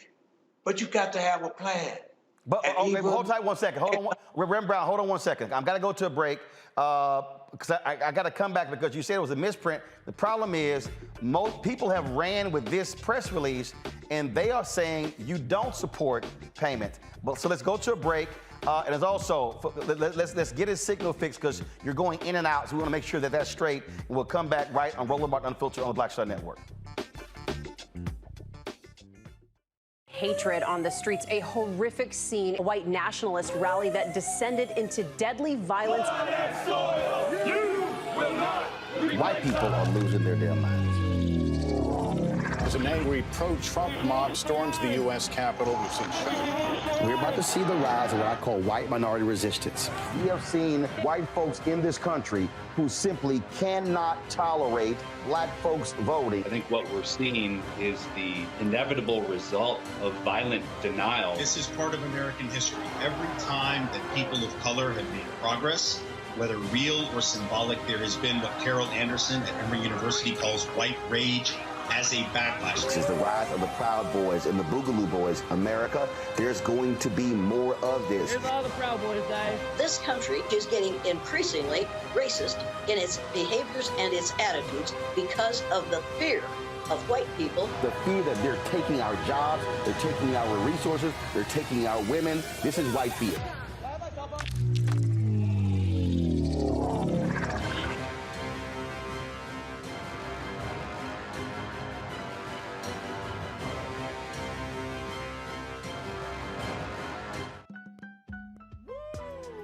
But you got to have a plan. But hold tight 1 second. Hold on, Reverend Brown. Hold on 1 second. I've got to go to a break because I got to come back because you said it was a misprint. The problem is most people have ran with this press release and they are saying you don't support payment. But so let's go to a break. And it's also let's get his signal fixed because you're going in and out. So we want to make sure that that's straight. And we'll come back right on Roland Martin Unfiltered on the Black Star Network. Hatred on the streets, a horrific scene, a white nationalist rally that descended into deadly violence. White people are losing their damn minds. As an angry pro-Trump mob storms the U.S. Capitol, we've seen We're about to see the rise of what I call white minority resistance. We have seen white folks in this country who simply cannot tolerate black folks voting. I think what we're seeing is the inevitable result of violent denial. This is part of American history. Every time that people of color have made progress, whether real or symbolic, there has been what Carol Anderson at Emory University calls white rage as a backlash. This is the rise of the Proud Boys and the Boogaloo Boys. America, there's going to be more of this. Here's all the Proud Boys, Dave. This country is getting increasingly racist in its behaviors and its attitudes because of the fear of white people. The fear that they're taking our jobs, they're taking our resources, they're taking our women. This is white fear.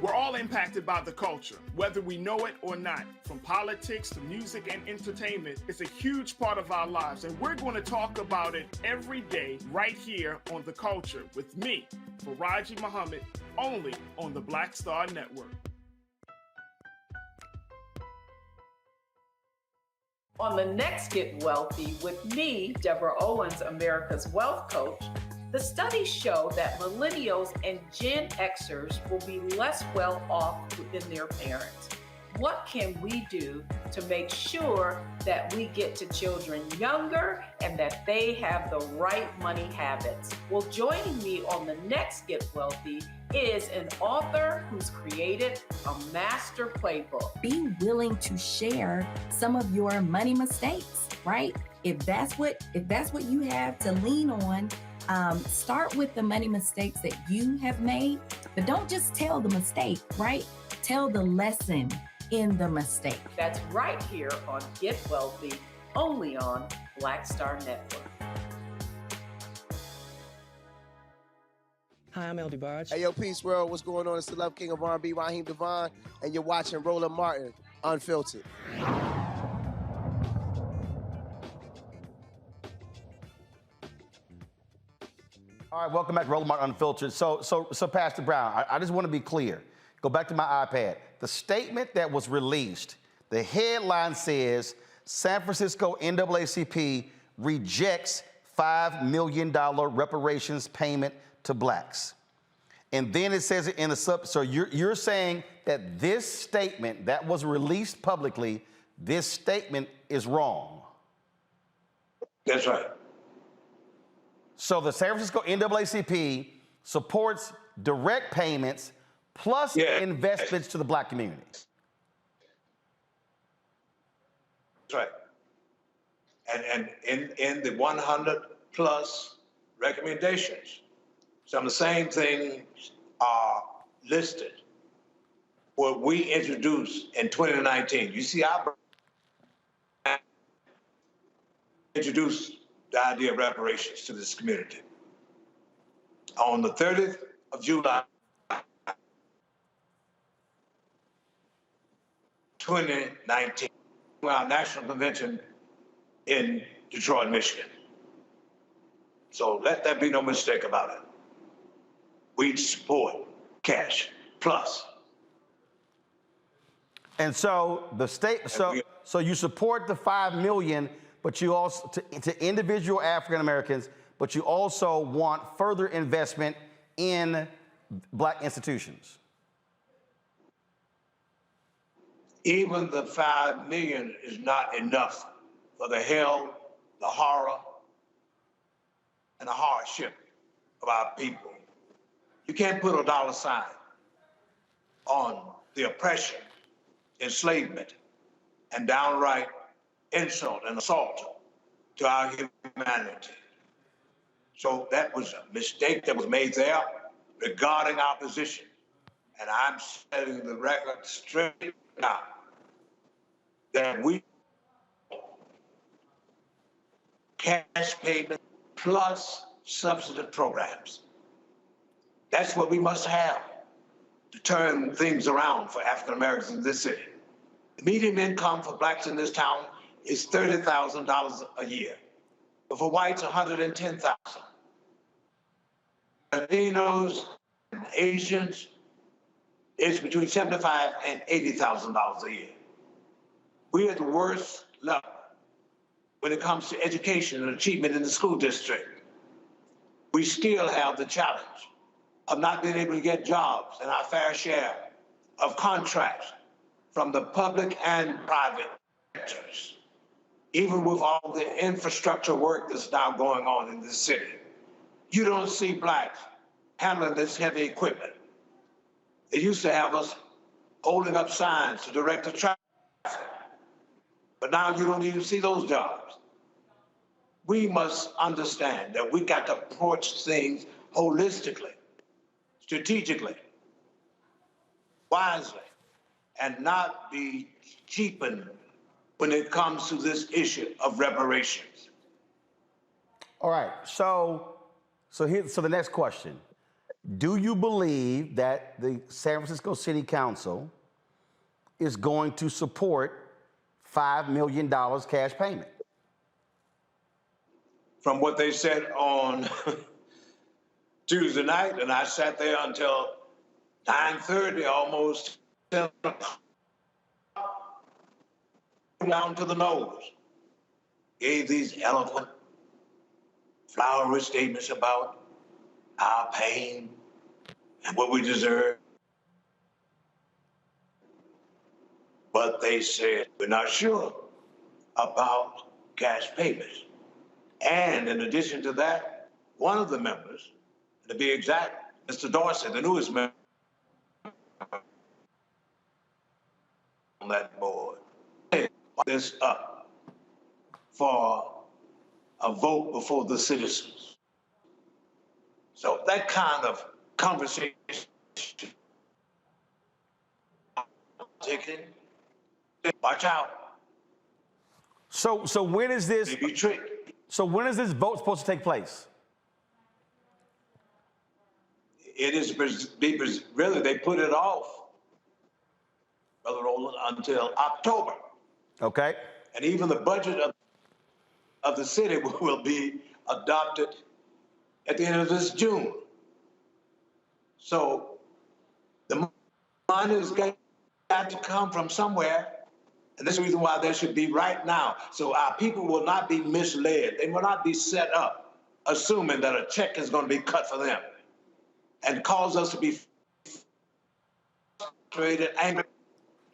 We're all impacted by the culture, whether we know it or not. From politics to music and entertainment, it's a huge part of our lives, and we're going to talk about it every day right here on The Culture with me, Faraji Muhammad, only on the Black Star Network. On the next Get Wealthy with me, Deborah Owens, America's Wealth Coach, the studies show that millennials and Gen Xers will be less well off than their parents. What can we do to make sure that we get to children younger and that they have the right money habits? Well, joining me on the next Get Wealthy is an author who's created a master playbook. Be willing to share some of your money mistakes, right? If that's what you have to lean on, start with the money mistakes that you have made, but don't just tell the mistake, right? Tell the lesson in the mistake. That's right here on Get Wealthy, only on Black Star Network. Hi, I'm LD Barge. Hey, yo, Peace World. What's going on? It's the Love King of R&B, Raheem Devon, and you're watching Roland Martin Unfiltered. All right, welcome back to Roland Martin Unfiltered. So Pastor Brown, I just want to be clear. Go back to my iPad. The statement that was released, the headline says, San Francisco NAACP rejects $5 million reparations payment to blacks. And then it says in the so you're saying that this statement that was released publicly, this statement is wrong. That's right. So the San Francisco NAACP supports direct payments plus investments to the black community. That's right. And in the 100 plus recommendations, some of the same things are listed. What we introduced in 2019. You see, I introduced the idea of reparations to this community. On the 30th of July, 2019, our national convention in Detroit, Michigan. So let there be no mistake about it. We support cash plus. And so the state, so you support the $5 million, but you also to individual African Americans, but you also want further investment in black institutions. Even the $5 million is not enough for the hell, the horror, and the hardship of our people. You can't put a dollar sign on the oppression, enslavement, and downright insult and assault to our humanity. So that was a mistake that was made there regarding our position. And I'm setting the record straight now that we cash payment plus substantive programs. That's what we must have to turn things around for African Americans in this city. The median income for blacks in this town is $30,000 a year, but for whites, $110,000. Latinos and Asians, it's between $75,000 and $80,000 a year. We are at the worst level when it comes to education and achievement in the school district. We still have the challenge of not being able to get jobs and our fair share of contracts from the public and private sectors, even with all the infrastructure work that's now going on in this city. You don't see blacks handling this heavy equipment. They used to have us holding up signs to direct the traffic, but now you don't even see those jobs. We must understand that we got to approach things holistically, strategically, wisely, and not be cheapened when it comes to this issue of reparations. All right, so the next question. Do you believe that the San Francisco City Council is going to support $5 million cash payment? From what they said on Tuesday night, and I sat there until 9:30, almost 10 o'clock, down to the nose, gave these eloquent, flowery statements about our pain and what we deserve. But they said, we're not sure about cash payments. And in addition to that, one of the members, to be exact, Mr. Dorsey, the newest member on that board, this up for a vote before the citizens. So that kind of conversation, watch out. So when is this? So when is this vote supposed to take place? It is really, they put it off, Brother Roland, until October. Okay. And even the budget of the city will be adopted at the end of this June. So the money's got to come from somewhere. And this is the reason why there should be right now. So our people will not be misled. They will not be set up assuming that a check is going to be cut for them and cause us to be frustrated, angry,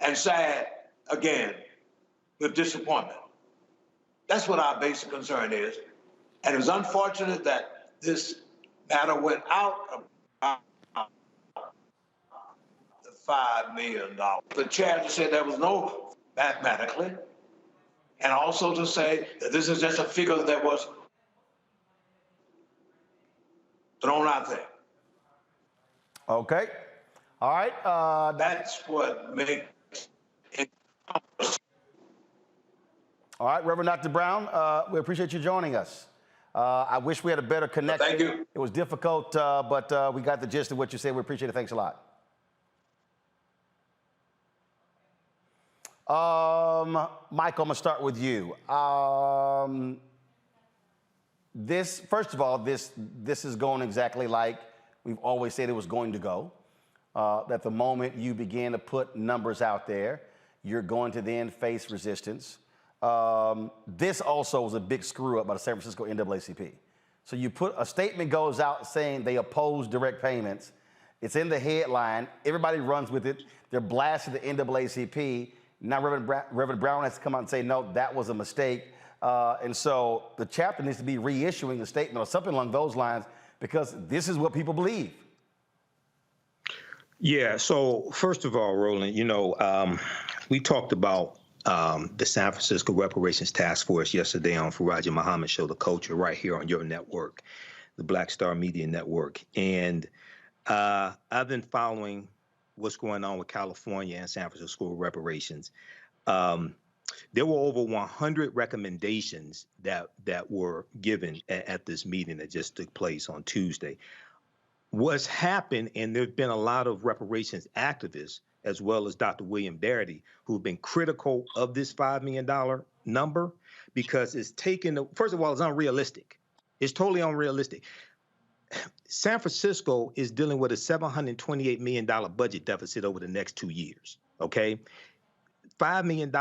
and sad again with disappointment. That's what our basic concern is. And it was unfortunate that this matter went out about the $5 million. The chair just said there was no mathematically, and also to say that this is just a figure that was thrown out there. Okay. All right. That's what makes it. All right, Reverend Dr. Brown, we appreciate you joining us. I wish we had a better connection. Thank you. It was difficult, but we got the gist of what you said. We appreciate it. Thanks a lot. Michael, I'm gonna start with you. First of all, this is going exactly like we've always said it was going to go. That the moment you begin to put numbers out there, you're going to then face resistance. This also was a big screw up by the San Francisco NAACP. So you put a statement goes out saying they oppose direct payments. It's in the headline. Everybody runs with it. They're blasting the NAACP. Now Reverend Brown has to come out and say, no, that was a mistake. And so the chapter needs to be reissuing the statement or something along those lines because this is what people believe. Yeah. So first of all, Roland, we talked about the San Francisco Reparations Task Force yesterday on Faraja Muhammad's show, The Culture, right here on your network, the Black Star Media Network. And I've been following what's going on with California and San Francisco reparations. There were over 100 recommendations that were given at this meeting that just took place on Tuesday. What's happened, and there have been a lot of reparations activists, as well as Dr. William Darity, who've been critical of this $5 million number because it's taken, first of all, it's unrealistic. It's totally unrealistic. San Francisco is dealing with a $728 million budget deficit over the next 2 years, okay? $5 million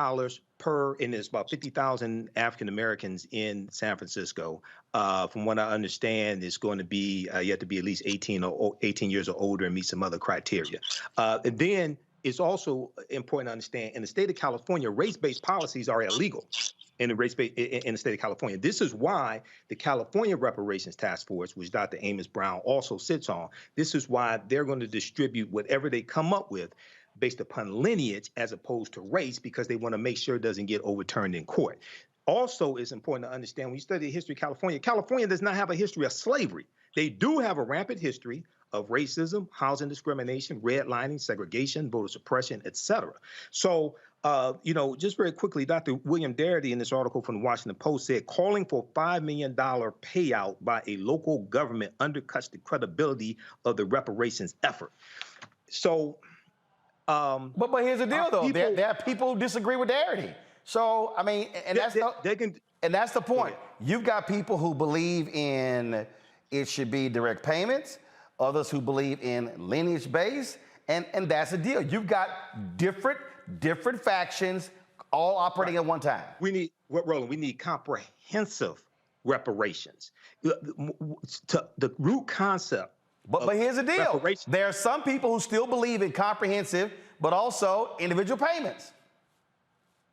per, and there's about 50,000 African Americans in San Francisco. From what I understand, it's going to be, you have to be at least 18 years or older and meet some other criteria. And then it's also important to understand, in the state of California, race-based policies are illegal in the state of California. This is why the California Reparations Task Force, which Dr. Amos Brown also sits on, this is why they're going to distribute whatever they come up with based upon lineage as opposed to race, because they want to make sure it doesn't get overturned in court. Also, it's important to understand when you study the history of California, California does not have a history of slavery. They do have a rampant history of racism, housing discrimination, redlining, segregation, voter suppression, etc. So, just very quickly, Dr. William Darity in this article from the Washington Post said, calling for $5 million payout by a local government undercuts the credibility of the reparations effort. So, but here's the deal, though. There are people who disagree with Darity. So, I mean, and that's the point. You've got people who believe in it should be direct payments, others who believe in lineage-based, and that's the deal. You've got different factions all operating at one time. Roland, we need comprehensive reparations. The root concept. But here's the deal. There are some people who still believe in comprehensive, but also individual payments.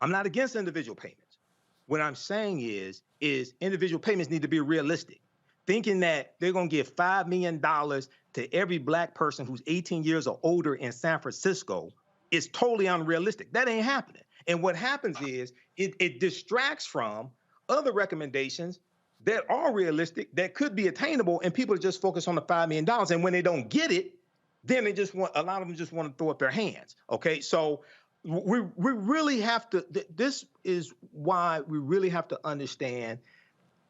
I'm not against individual payments. What I'm saying is individual payments need to be realistic. Thinking that they're going to give $5 million to every black person who's 18 years or older in San Francisco is totally unrealistic. That ain't happening. And what happens is it distracts from other recommendations that are realistic, that could be attainable, and people just focus on the $5 million. And when they don't get it, then a lot of them just want to throw up their hands. Okay, so we really have to, this is why we really have to understand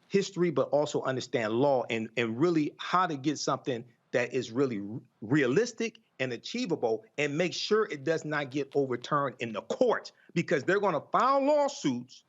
history, but also understand law and really how to get something that is really realistic and achievable, and make sure it does not get overturned in the courts, because they're going to file lawsuits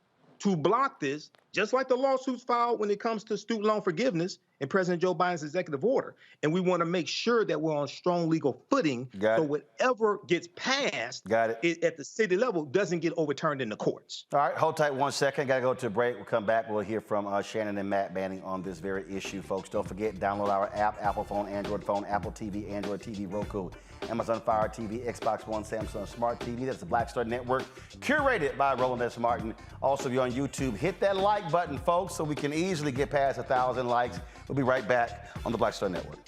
to block this, just like the lawsuits filed when it comes to student loan forgiveness and President Joe Biden's executive order. And we want to make sure that we're on strong legal footing so whatever gets passed at the city level doesn't get overturned in the courts. All right, hold tight 1 second. Got to go to a break. We'll come back. We'll hear from Shannon and Matt Banning on this very issue, folks. Don't forget, download our app, Apple phone, Android phone, Apple TV, Android TV, Roku, Amazon Fire TV, Xbox One, Samsung Smart TV. That's the Black Star Network, curated by Roland S. Martin. Also, if you're on YouTube, hit that like button, folks, so we can easily get past 1,000 likes. We'll be right back on the Black Star Network.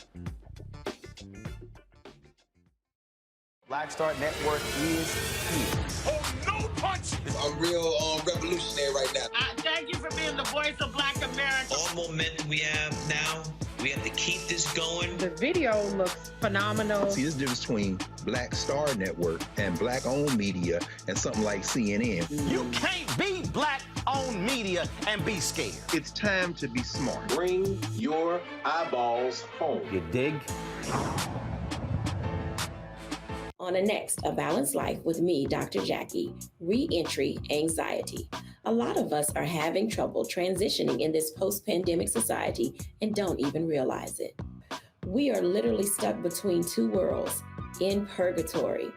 Black Star Network is here. Oh, no punches! I'm real revolutionary right now. Thank you for being the voice of Black America. All momentum we have now, we have to keep this going. The video looks phenomenal. See, there's a difference between Black Star Network and Black-owned media and something like CNN. You can't be Black-owned media and be scared. It's time to be smart. Bring your eyeballs home. You dig? On the next A Balanced Life with me, Dr. Jackie, Re-entry Anxiety. A lot of us are having trouble transitioning in this post-pandemic society and don't even realize it. We are literally stuck between two worlds, in purgatory.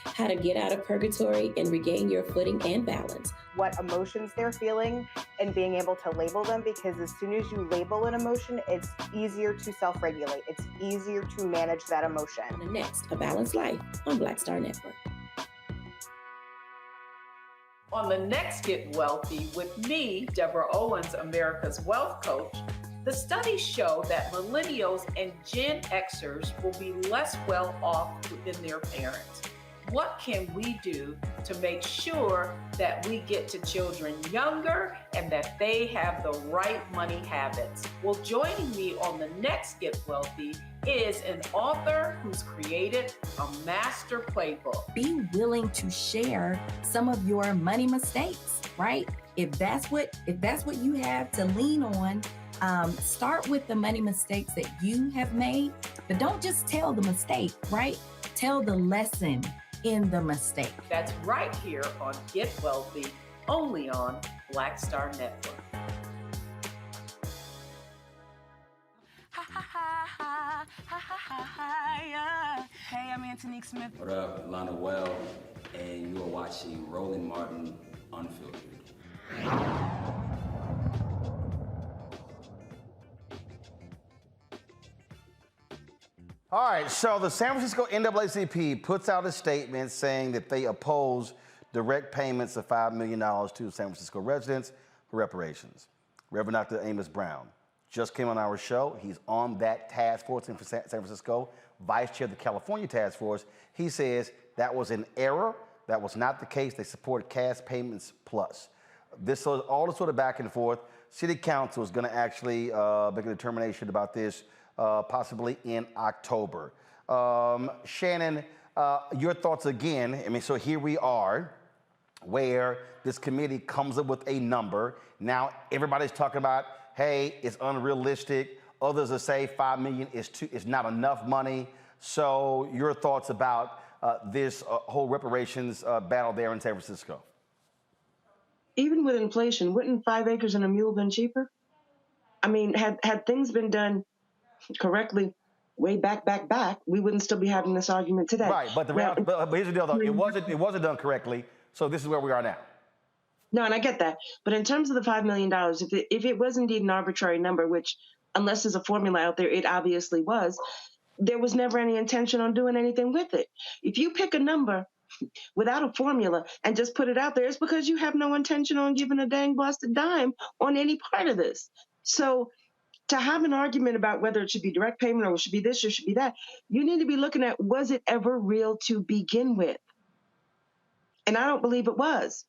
How to get out of purgatory and regain your footing and balance. What emotions they're feeling and being able to label them, because as soon as you label an emotion, it's easier to self-regulate. It's easier to manage that emotion. On the next A Balanced Life on Black Star Network. On the next Get Wealthy with me, Deborah Owens, America's Wealth Coach, the studies show that millennials and Gen Xers will be less well off than their parents. What can we do to make sure that we get to children younger and that they have the right money habits? Well, joining me on the next Get Wealthy is an author who's created a master playbook. Be willing to share some of your money mistakes, right? If that's what you have to lean on, start with the money mistakes that you have made, but don't just tell the mistake, right? Tell the lesson in the mistake. That's right here on Get Wealthy, only on Black Star Network. Hey, I'm Antonique Smith. What up, Lana Well, and you are watching Roland Martin Unfiltered. All right, so the San Francisco NAACP puts out a statement saying that they oppose direct payments of $5 million to San Francisco residents for reparations. Reverend Dr. Amos Brown just came on our show. He's on that task force in San Francisco, vice chair of the California task force. He says that was an error. That was not the case. They support cash payments plus. This was all the sort of back and forth. City Council is going to actually make a determination about this possibly in October. Shannon, your thoughts again. I mean, so here we are where this committee comes up with a number. Now everybody's talking about, hey, it's unrealistic. Others will say $5 million is not enough money. So your thoughts about this whole reparations battle there in San Francisco? Even with inflation, wouldn't 5 acres and a mule been cheaper? I mean, had things been done correctly way back, we wouldn't still be having this argument today. Right, but here's the deal, though. It wasn't done correctly, so this is where we are now. No, and I get that. But in terms of the $5 million, if it was indeed an arbitrary number, which unless there's a formula out there, it obviously was, there was never any intention on doing anything with it. If you pick a number without a formula and just put it out there, it's because you have no intention on giving a dang blasted dime on any part of this. So to have an argument about whether it should be direct payment or it should be this or should be that, you need to be looking at, was it ever real to begin with? And I don't believe it was.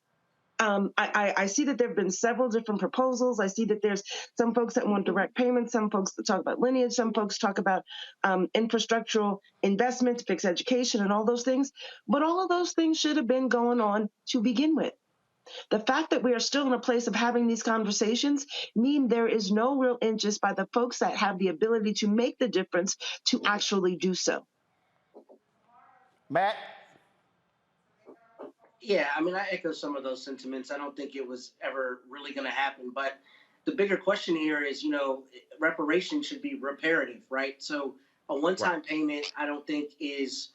I see that there have been several different proposals. I see that there's some folks that want direct payments, some folks that talk about lineage, some folks talk about infrastructural investment, fixed education, and all those things. But all of those things should have been going on to begin with. The fact that we are still in a place of having these conversations mean there is no real interest by the folks that have the ability to make the difference to actually do so. Matt? Yeah, I mean, I echo some of those sentiments. I don't think it was ever really going to happen. But the bigger question here is, reparation should be reparative, right? So a one-time payment, I don't think is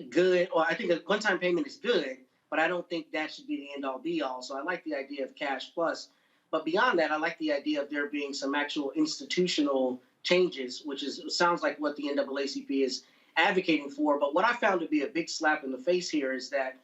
good. Or I think a one-time payment is good, but I don't think that should be the end-all, be-all. So I like the idea of cash plus. But beyond that, I like the idea of there being some actual institutional changes, which sounds like what the NAACP is advocating for. But what I found to be a big slap in the face here is that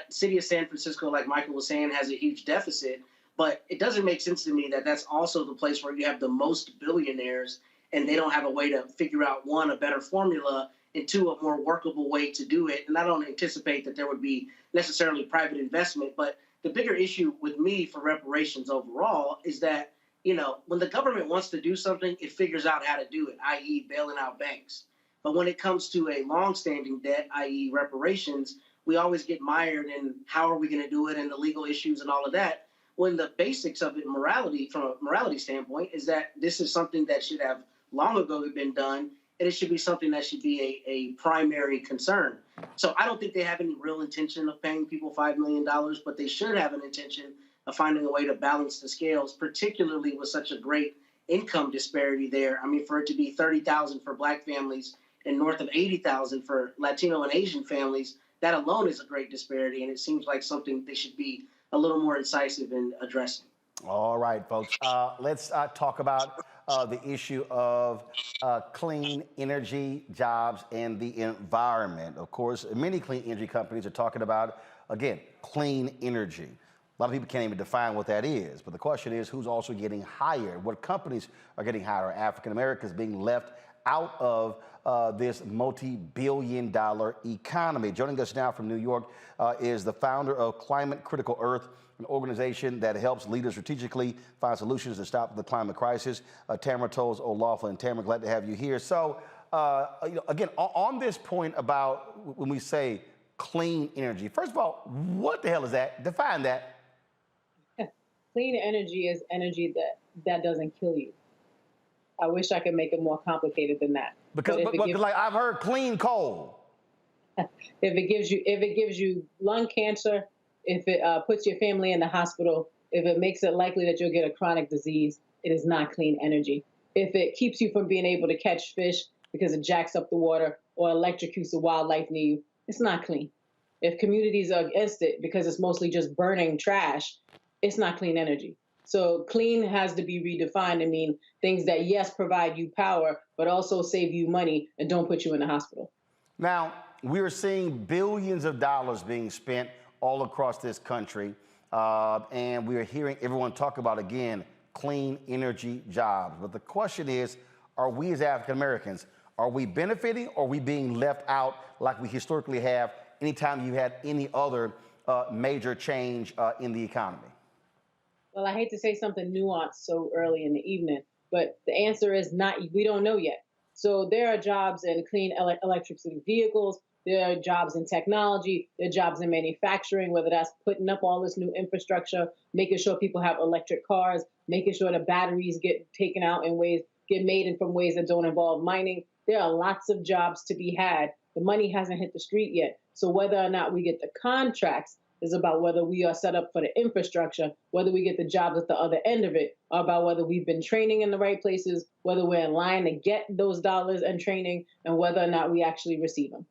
city of San Francisco, like Michael was saying, has a huge deficit, but it doesn't make sense to me that that's also the place where you have the most billionaires and they don't have a way to figure out, one, a better formula, and two, a more workable way to do it. And I don't anticipate that there would be necessarily private investment, but the bigger issue with me for reparations overall is that, when the government wants to do something, it figures out how to do it, i.e. bailing out banks. But when it comes to a longstanding debt, i.e. reparations, we always get mired in how are we going to do it and the legal issues and all of that, when the basics of it, from a morality standpoint, is that this is something that should have long ago been done, and it should be something that should be a primary concern. So I don't think they have any real intention of paying people $5 million, but they should have an intention of finding a way to balance the scales, particularly with such a great income disparity there. I mean, for it to be $30,000 for Black families and north of $80,000 for Latino and Asian families, that alone is a great disparity, and it seems like something they should be a little more incisive in addressing. All right, folks. Let's talk about the issue of clean energy, jobs, and the environment. Of course, many clean energy companies are talking about, again, clean energy. A lot of people can't even define what that is. But the question is, who's also getting hired? What companies are getting hired? Are African Americans being left out of this multi-billion-dollar economy? Joining us now from New York is the founder of Climate Critical Earth, an organization that helps leaders strategically find solutions to stop the climate crisis. Tamara Toles O'Laughlin. Tamara, glad to have you here. So, again, on this point about when we say clean energy, first of all, what the hell is that? Define that. Clean energy is energy that doesn't kill you. I wish I could make it more complicated than that. Because like I've heard clean coal. If it gives you lung cancer, if it puts your family in the hospital, if it makes it likely that you'll get a chronic disease, it is not clean energy. If it keeps you from being able to catch fish because it jacks up the water or electrocutes the wildlife near you, it's not clean. If communities are against it because it's mostly just burning trash, it's not clean energy. So clean has to be redefined to mean things that, yes, provide you power, but also save you money and don't put you in the hospital. Now, we're seeing billions of dollars being spent all across this country, and we're hearing everyone talk about, again, clean energy jobs. But the question is, are we as African Americans, are we benefiting or are we being left out like we historically have anytime you had any other major change in the economy? Well, I hate to say something nuanced so early in the evening, but the answer is not, we don't know yet. So there are jobs in clean electricity vehicles, there are jobs in technology, there are jobs in manufacturing, whether that's putting up all this new infrastructure, making sure people have electric cars, making sure the batteries get taken out in ways, get made from ways that don't involve mining. There are lots of jobs to be had. The money hasn't hit the street yet. So whether or not we get the contracts is about whether we are set up for the infrastructure, whether we get the jobs at the other end of it, or about whether we've been training in the right places, whether we're in line to get those dollars and training, and whether or not we actually receive them.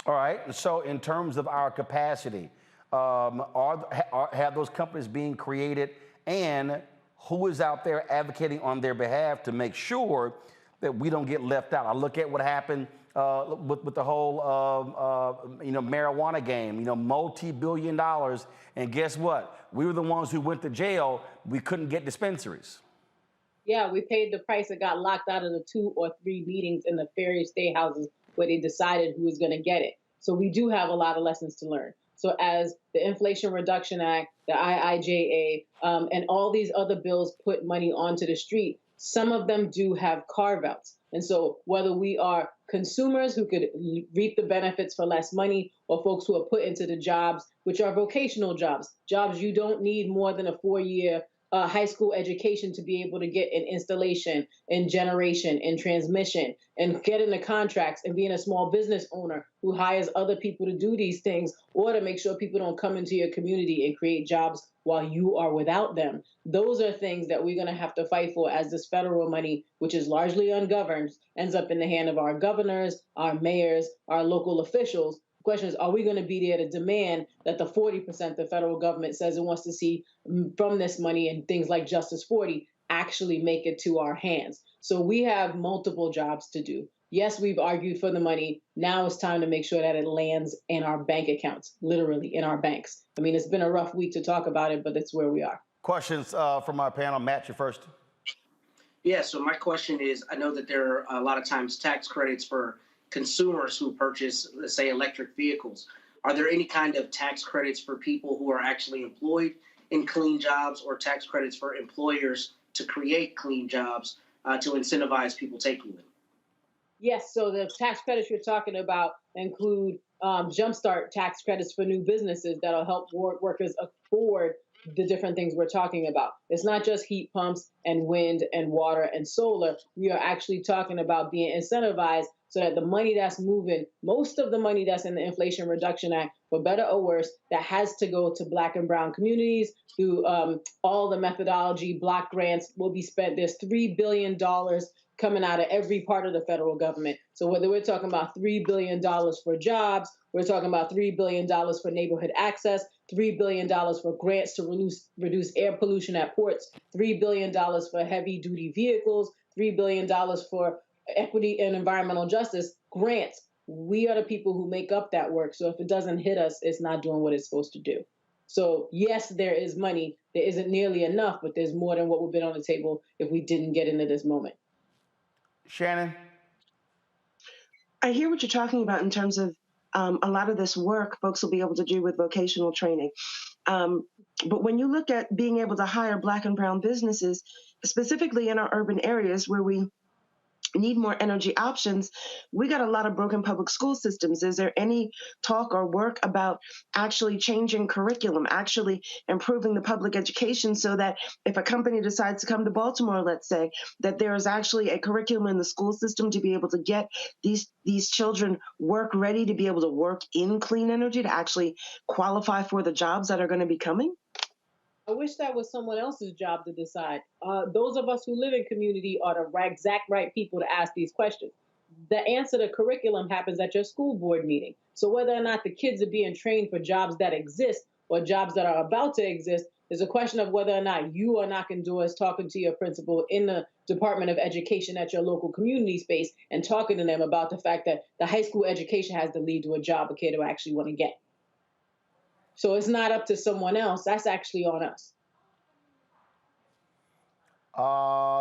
All right. So in terms of our capacity, have those companies being created, and who is out there advocating on their behalf to make sure that we don't get left out? I look at what happened with the whole marijuana game, multi-billion dollars, and guess what? We were the ones who went to jail. We couldn't get dispensaries. Yeah, we paid the price and got locked out of the 2 or 3 meetings in the various state houses where they decided who was going to get it. So we do have a lot of lessons to learn. So as the Inflation Reduction Act, the IIJA, and all these other bills put money onto the street, some of them do have carve-outs. And so whether we are consumers who could reap the benefits for less money, or folks who are put into the jobs, which are vocational jobs, jobs you don't need more than a 4-year high school education to be able to get an installation and generation and transmission and get into contracts and being a small business owner who hires other people to do these things, or to make sure people don't come into your community and create jobs while you are without them. Those are things that we're going to have to fight for as this federal money, which is largely ungoverned, ends up in the hand of our governors, our mayors, our local officials. The question is, are we going to be there to demand that the 40% the federal government says it wants to see from this money and things like Justice 40 actually make it to our hands? So we have multiple jobs to do. Yes, we've argued for the money. Now it's time to make sure that it lands in our bank accounts, literally in our banks. I mean, it's been a rough week to talk about it, but that's where we are. Questions from our panel. Matt, you first. Yeah, so my question is, I know that there are a lot of times tax credits for consumers who purchase, let's say, electric vehicles. Are there any kind of tax credits for people who are actually employed in clean jobs, or tax credits for employers to create clean jobs to incentivize people taking them? Yes, so the tax credits you're talking about include jumpstart tax credits for new businesses that'll help workers afford the different things we're talking about. It's not just heat pumps and wind and water and solar. We are actually talking about being incentivized so that the money that's moving, most of the money that's in the Inflation Reduction Act, for better or worse, that has to go to Black and brown communities through all the methodology, block grants will be spent. There's $3 billion coming out of every part of the federal government. So whether we're talking about $3 billion for jobs, we're talking about $3 billion for neighborhood access, $3 billion for grants to reduce air pollution at ports, $3 billion for heavy duty vehicles, $3 billion for equity and environmental justice grants. We are the people who make up that work. So if it doesn't hit us, it's not doing what it's supposed to do. So yes, there is money. There isn't nearly enough, but there's more than what would be on the table if we didn't get into this moment. Shannon? I hear what you're talking about in terms of a lot of this work folks will be able to do with vocational training. But when you look at being able to hire Black and brown businesses, specifically in our urban areas where we need more energy options, we got a lot of broken public school systems. Is there any talk or work about actually changing curriculum, actually improving the public education so that if a company decides to come to Baltimore, let's say, that there is actually a curriculum in the school system to be able to get these children work ready to be able to work in clean energy, to actually qualify for the jobs that are going to be coming? I wish that was someone else's job to decide. Those of us who live in community are the exact right people to ask these questions. The answer to curriculum happens at your school board meeting. So whether or not the kids are being trained for jobs that exist or jobs that are about to exist is a question of whether or not you are knocking doors, talking to your principal in the Department of Education at your local community space and talking to them about the fact that the high school education has to lead to a job a kid will actually want to get. So it's not up to someone else. That's actually on us.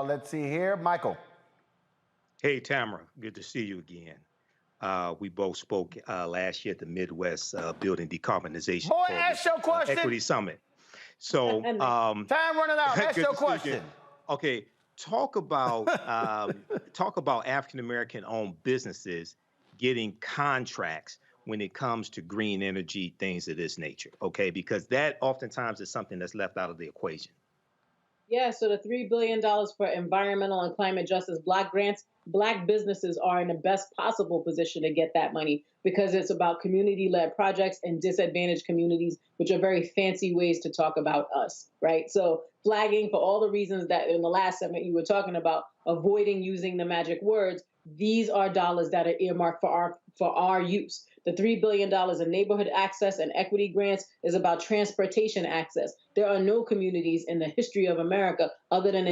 Let's see here. Michael. Hey, Tamara. Good to see you again. We both spoke last year at the Midwest Building Decarbonization Boy, ask your question. Equity Summit. So time running out. Ask your question. Okay, talk about African American owned businesses getting contracts when it comes to green energy, things of this nature, okay? Because that oftentimes is something that's left out of the equation. Yeah, so the $3 billion for environmental and climate justice block grants, Black businesses are in the best possible position to get that money because it's about community-led projects in disadvantaged communities, which are very fancy ways to talk about us, right? So flagging for all the reasons that in the last segment you were talking about, avoiding using the magic words, these are dollars that are earmarked for our use. The $3 billion in neighborhood access and equity grants is about transportation access. There are no communities in the history of America other than our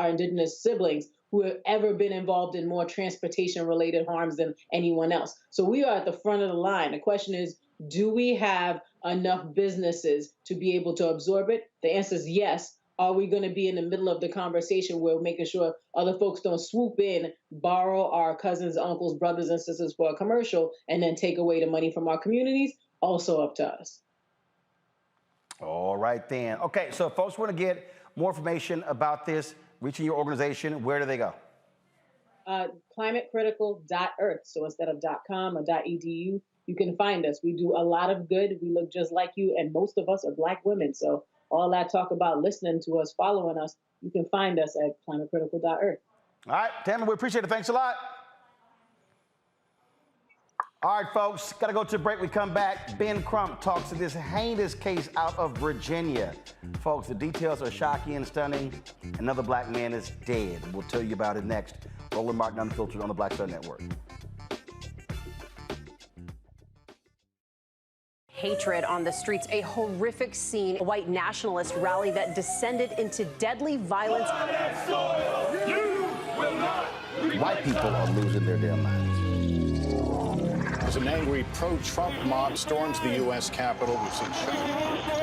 indigenous siblings who have ever been involved in more transportation-related harms than anyone else. So we are at the front of the line. The question is, do we have enough businesses to be able to absorb it? The answer is yes. Are we going to be in the middle of the conversation where we're making sure other folks don't swoop in, borrow our cousins, uncles, brothers, and sisters for a commercial, and then take away the money from our communities? Also up to us. All right, then. Okay, so if folks want to get more information about this, reaching your organization, where do they go? Climatecritical.earth. So instead of .com or .edu, you can find us. We do a lot of good. We look just like you, and most of us are Black women. So all that talk about listening to us, following us, you can find us at climatecritical.earth. All right, Tammy, we appreciate it. Thanks a lot. All right, folks, got to go to a break. We come back. Ben Crump talks to this heinous case out of Virginia. Folks, the details are shocking and stunning. Another black man is dead. We'll tell you about it next. Roland Martin Unfiltered on the Black Star Network. Hatred on the streets, a horrific scene, a white nationalist rally that descended into deadly violence. White people are losing their damn minds. As an angry pro-Trump mob storms the U.S. Capitol, we've seen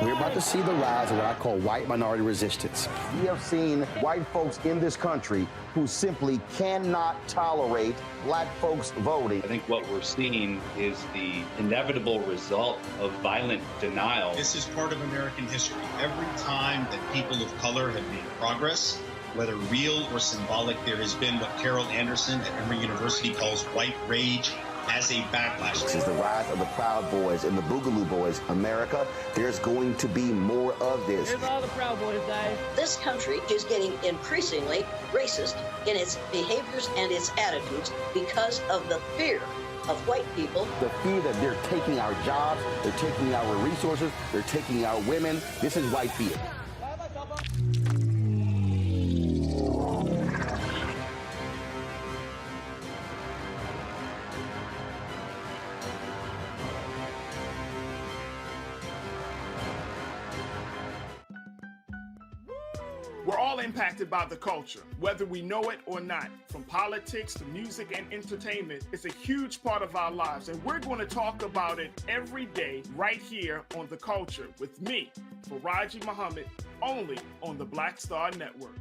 We're about to see the rise of what I call white minority resistance. We have seen white folks in this country who simply cannot tolerate black folks voting. I think what we're seeing is the inevitable result of violent denial. This is part of American history. Every time that people of color have made progress, whether real or symbolic, there has been what Carol Anderson at Emory University calls white rage as a backlash. This is the rise of the Proud Boys and the Boogaloo Boys. America, there's going to be more of this. Here's all the Proud Boys, guys. This country is getting increasingly racist in its behaviors and its attitudes because of the fear of white people. The fear that they're taking our jobs, they're taking our resources, they're taking our women. This is white fear. We're all impacted by the culture, whether we know it or not. From politics to music and entertainment, it's a huge part of our lives, and we're going to talk about it every day right here on The Culture with me, Faraji Muhammad, only on the Black Star Network.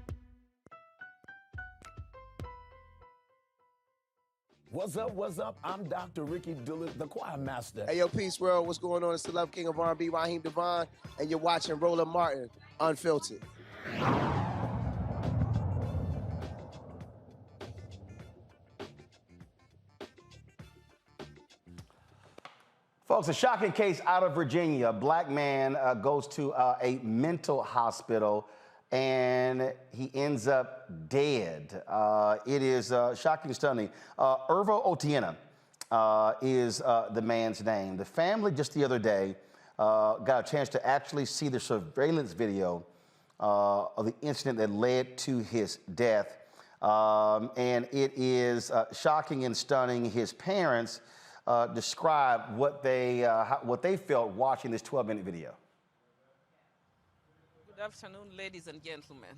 What's up, what's up? I'm Dr. Ricky Dillard, the choir master. Hey, yo, Peace World, what's going on? It's the Love King of R&B, Raheem Devon, and you're watching Roland Martin Unfiltered. Folks, a shocking case out of Virginia. A black man goes to a mental hospital and he ends up dead. It is shocking and stunning. Irvo Otieno is the man's name. The family just the other day got a chance to actually see the surveillance video of the incident that led to his death. And it is shocking and stunning. His parents describe what they felt watching this 12-minute video. Good afternoon, ladies and gentlemen.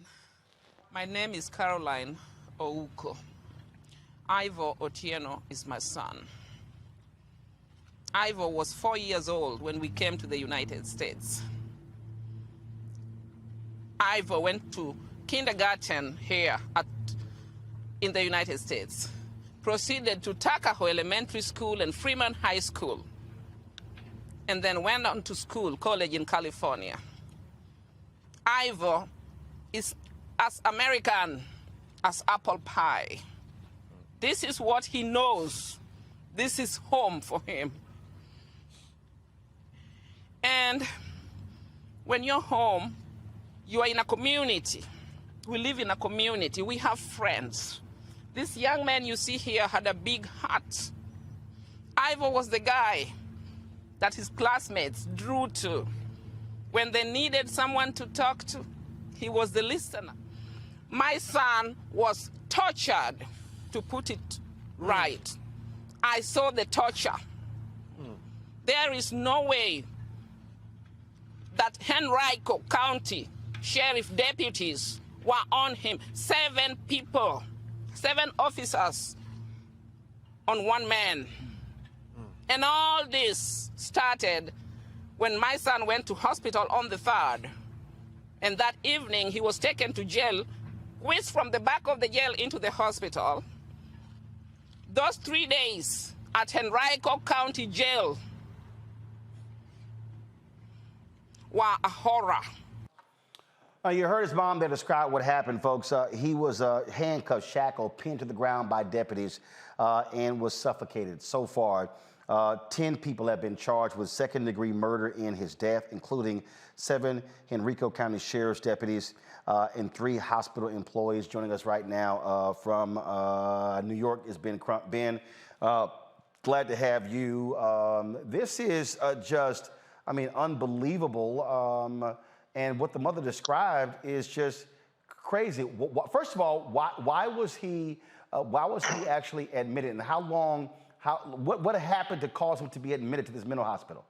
My name is Caroline Ouko. Ivor Otieno is my son. Ivor was 4 years old when we came to the United States. Ivor went to kindergarten here in the United States, proceeded to Tuckahoe Elementary School and Freeman High School, and then went on to college in California. Ivor is as American as apple pie. This is what he knows. This is home for him. And when you're home, you are in a community. We live in a community. We have friends. This young man you see here had a big heart. Ivor was the guy that his classmates drew to. When they needed someone to talk to, he was the listener. My son was tortured, to put it right. I saw the torture. There is no way that Henrico County sheriff deputies were on him. 7 people, 7 officers on one man. And all this started when my son went to hospital on the 3rd. And that evening he was taken to jail, whisked from the back of the jail into the hospital. Those 3 days at Henrico County Jail were a horror. You heard his mom there describe what happened, folks. He was handcuffed, shackled, pinned to the ground by deputies, and was suffocated. So far, 10 people have been charged with second-degree murder in his death, including 7 Henrico County Sheriff's deputies and 3 hospital employees. Joining us right now from New York is Ben Crump. Ben, glad to have you. This is just, I mean, unbelievable. And what the mother described is just crazy. First of all, why was he actually admitted, and how long? What happened to cause him to be admitted to this mental hospital?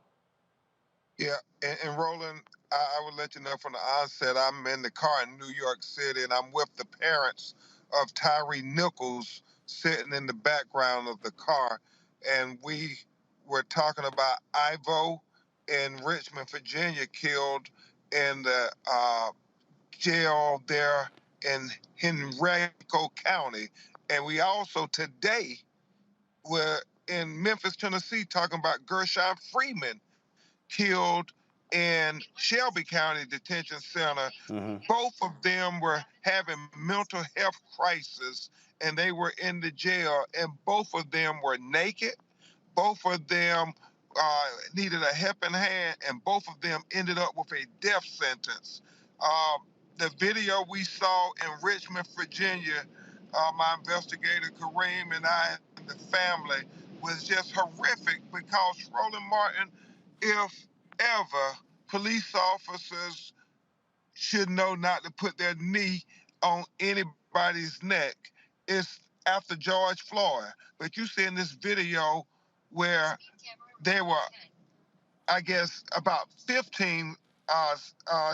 Yeah, and Roland, I would let you know from the onset, I'm in the car in New York City, and I'm with the parents of Tyree Nichols sitting in the background of the car, and we were talking about Ivo in Richmond, Virginia, killed in the jail there in Henrico County, and we also today were in Memphis, Tennessee, talking about Gershon Freeman, killed in Shelby County Detention Center. Both of them were having mental health crisis, and they were in the jail, and both of them were naked. Both of them needed a helping hand, and both of them ended up with a death sentence. The video we saw in Richmond, Virginia, my investigator Kareem and I and the family, was just horrific, because Roland Martin, if ever police officers should know not to put their knee on anybody's neck, it's after George Floyd. But you see in this video where there were, I guess, about 15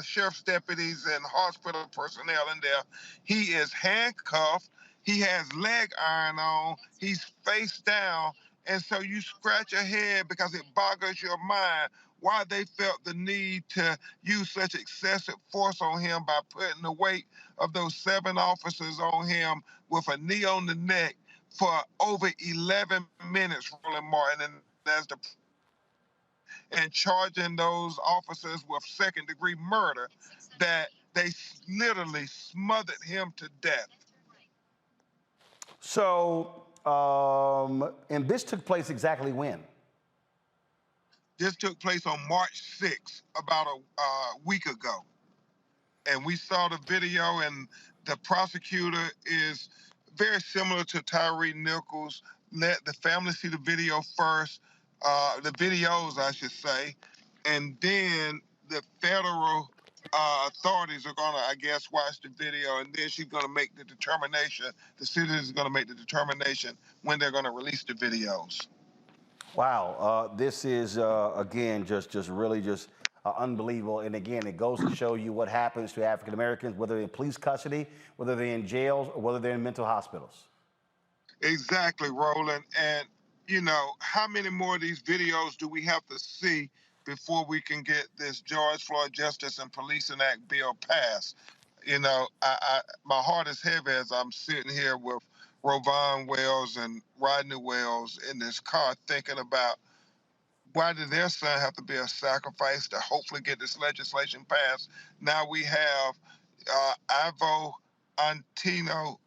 sheriff's deputies and hospital personnel in there. He is handcuffed. He has leg iron on. He's face down. And so you scratch your head because it boggles your mind why they felt the need to use such excessive force on him by putting the weight of those 7 officers on him with a knee on the neck for over 11 minutes, Roland Martin, and charging those officers with second-degree murder, that they literally smothered him to death. So, and this took place exactly when? This took place on March 6th, about a week ago. And we saw the video, and the prosecutor is very similar to Tyree Nichols. Let the family see the video first, the videos, I should say, and then the federal authorities are gonna, I guess, watch the video, and then she's gonna make the determination, the citizens are gonna make the determination when they're gonna release the videos. Wow, this is, again, just really just unbelievable. And again, it goes to show you what happens to African Americans, whether they're in police custody, whether they're in jails, or whether they're in mental hospitals. Exactly, Roland. And, you know, how many more of these videos do we have to see before we can get this George Floyd Justice and Policing Act bill passed? You know, my heart is heavy as I'm sitting here with Rovon Wells and Rodney Wells in this car thinking about, why did their son have to be a sacrifice to hopefully get this legislation passed? Now we have Ivo Antino.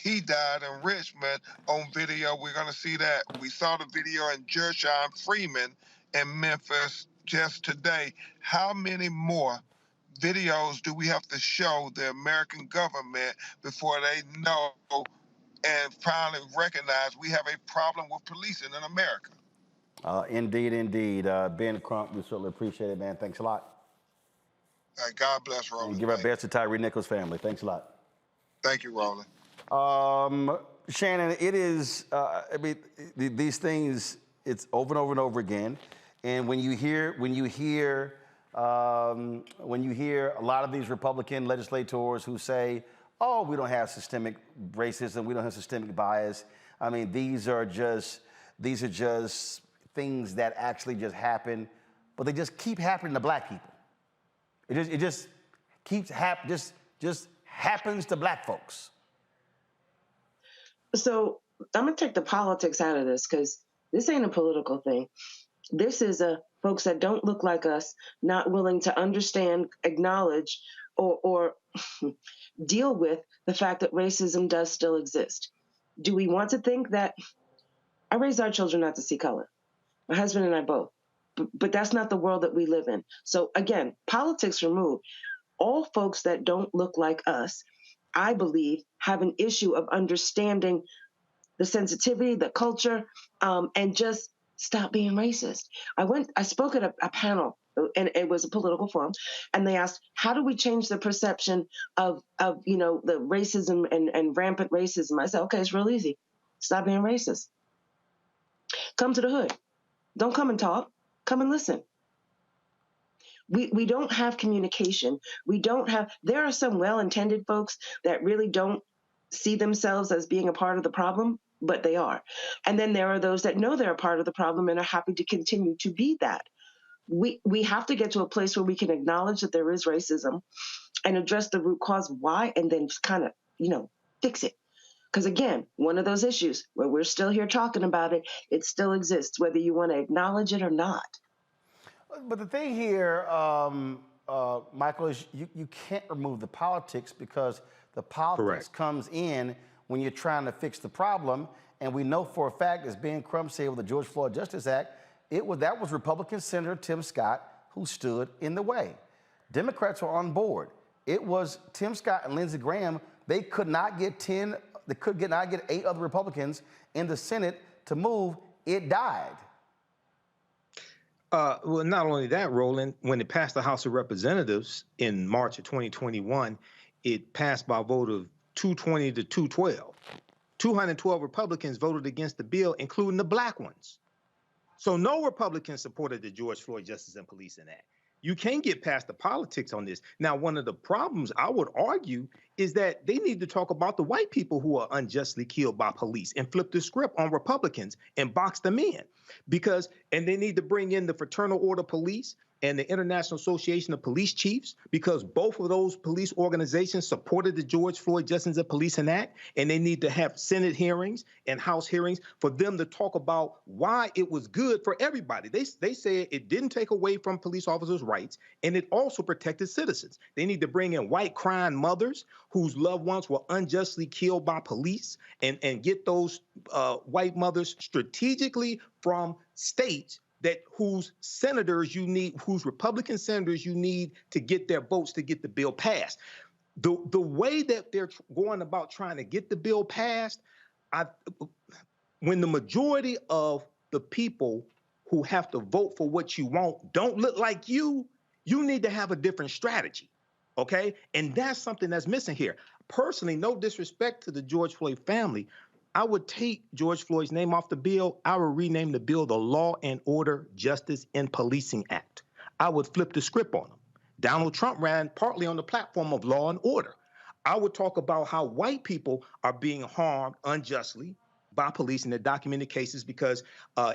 He died in Richmond on video. We're going to see that. We saw the video in Gershon Freeman in Memphis just today. How many more videos do we have to show the American government before they know and finally recognize we have a problem with policing in America? Indeed, indeed. Ben Crump, we certainly appreciate it, man. Thanks a lot. God bless, Roland. And give our best to Tyree Nichols' family. Thanks a lot. Thank you, Roland. Shannon, it is, I mean, these things, it's over and over and over again. And when you hear a lot of these Republican legislators who say, oh, we don't have systemic racism, we don't have systemic bias. I mean, these are just things that actually just happen, but they just keep happening to black people. It just keeps just happens to black folks. So I'm gonna take the politics out of this, because this ain't a political thing. This is folks that don't look like us, not willing to understand, acknowledge, or deal with the fact that racism does still exist. Do we want to think that I raised our children not to see color? My husband and I both. But that's not the world that we live in. So again, politics removed, all folks that don't look like us, I believe, have an issue of understanding the sensitivity, the culture, and just stop being racist. I spoke at a panel, and it was a political forum, and they asked, how do we change the perception of the racism and rampant racism? I said, okay, it's real easy. Stop being racist. Come to the hood. Don't come and talk. Come and listen. We don't have communication. There are some well-intended folks that really don't see themselves as being a part of the problem, but they are. And then there are those that know they're a part of the problem and are happy to continue to be that. We have to get to a place where we can acknowledge that there is racism and address the root cause why, and then just kind of, fix it. Because again, one of those issues where we're still here talking about it, it still exists, whether you want to acknowledge it or not. But the thing here, Michael, is you can't remove the politics, because the politics comes in when you're trying to fix the problem. And we know for a fact, as Ben Crum said with the George Floyd Justice Act, that was Republican Senator Tim Scott who stood in the way. Democrats were on board. It was Tim Scott and Lindsey Graham. They could not get 8 other Republicans in the Senate to move. It died. Well, not only that, Roland, when it passed the House of Representatives in March of 2021, it passed by a vote of 220 to 212. 212 Republicans voted against the bill, including the black ones. So no Republicans supported the George Floyd Justice and Policing Act. You can't get past the politics on this. Now, one of the problems I would argue is that they need to talk about the white people who are unjustly killed by police and flip the script on Republicans and box them in. And they need to bring in the Fraternal Order Police and the International Association of Police Chiefs, because both of those police organizations supported the George Floyd Justice and Policing Act, and they need to have Senate hearings and House hearings for them to talk about why it was good for everybody. They said it didn't take away from police officers' rights, and it also protected citizens. They need to bring in white crying mothers whose loved ones were unjustly killed by police, and get those white mothers strategically from states whose Republican senators you need to get their votes to get the bill passed. The way that they're going about trying to get the bill passed, when the majority of the people who have to vote for what you want don't look like you need to have a different strategy, okay? And that's something that's missing here. Personally, no disrespect to the George Floyd family, I would take George Floyd's name off the bill. I would rename the bill the Law and Order, Justice and Policing Act. I would flip the script on them. Donald Trump ran partly on the platform of law and order. I would talk about how white people are being harmed unjustly by police in the documented cases, because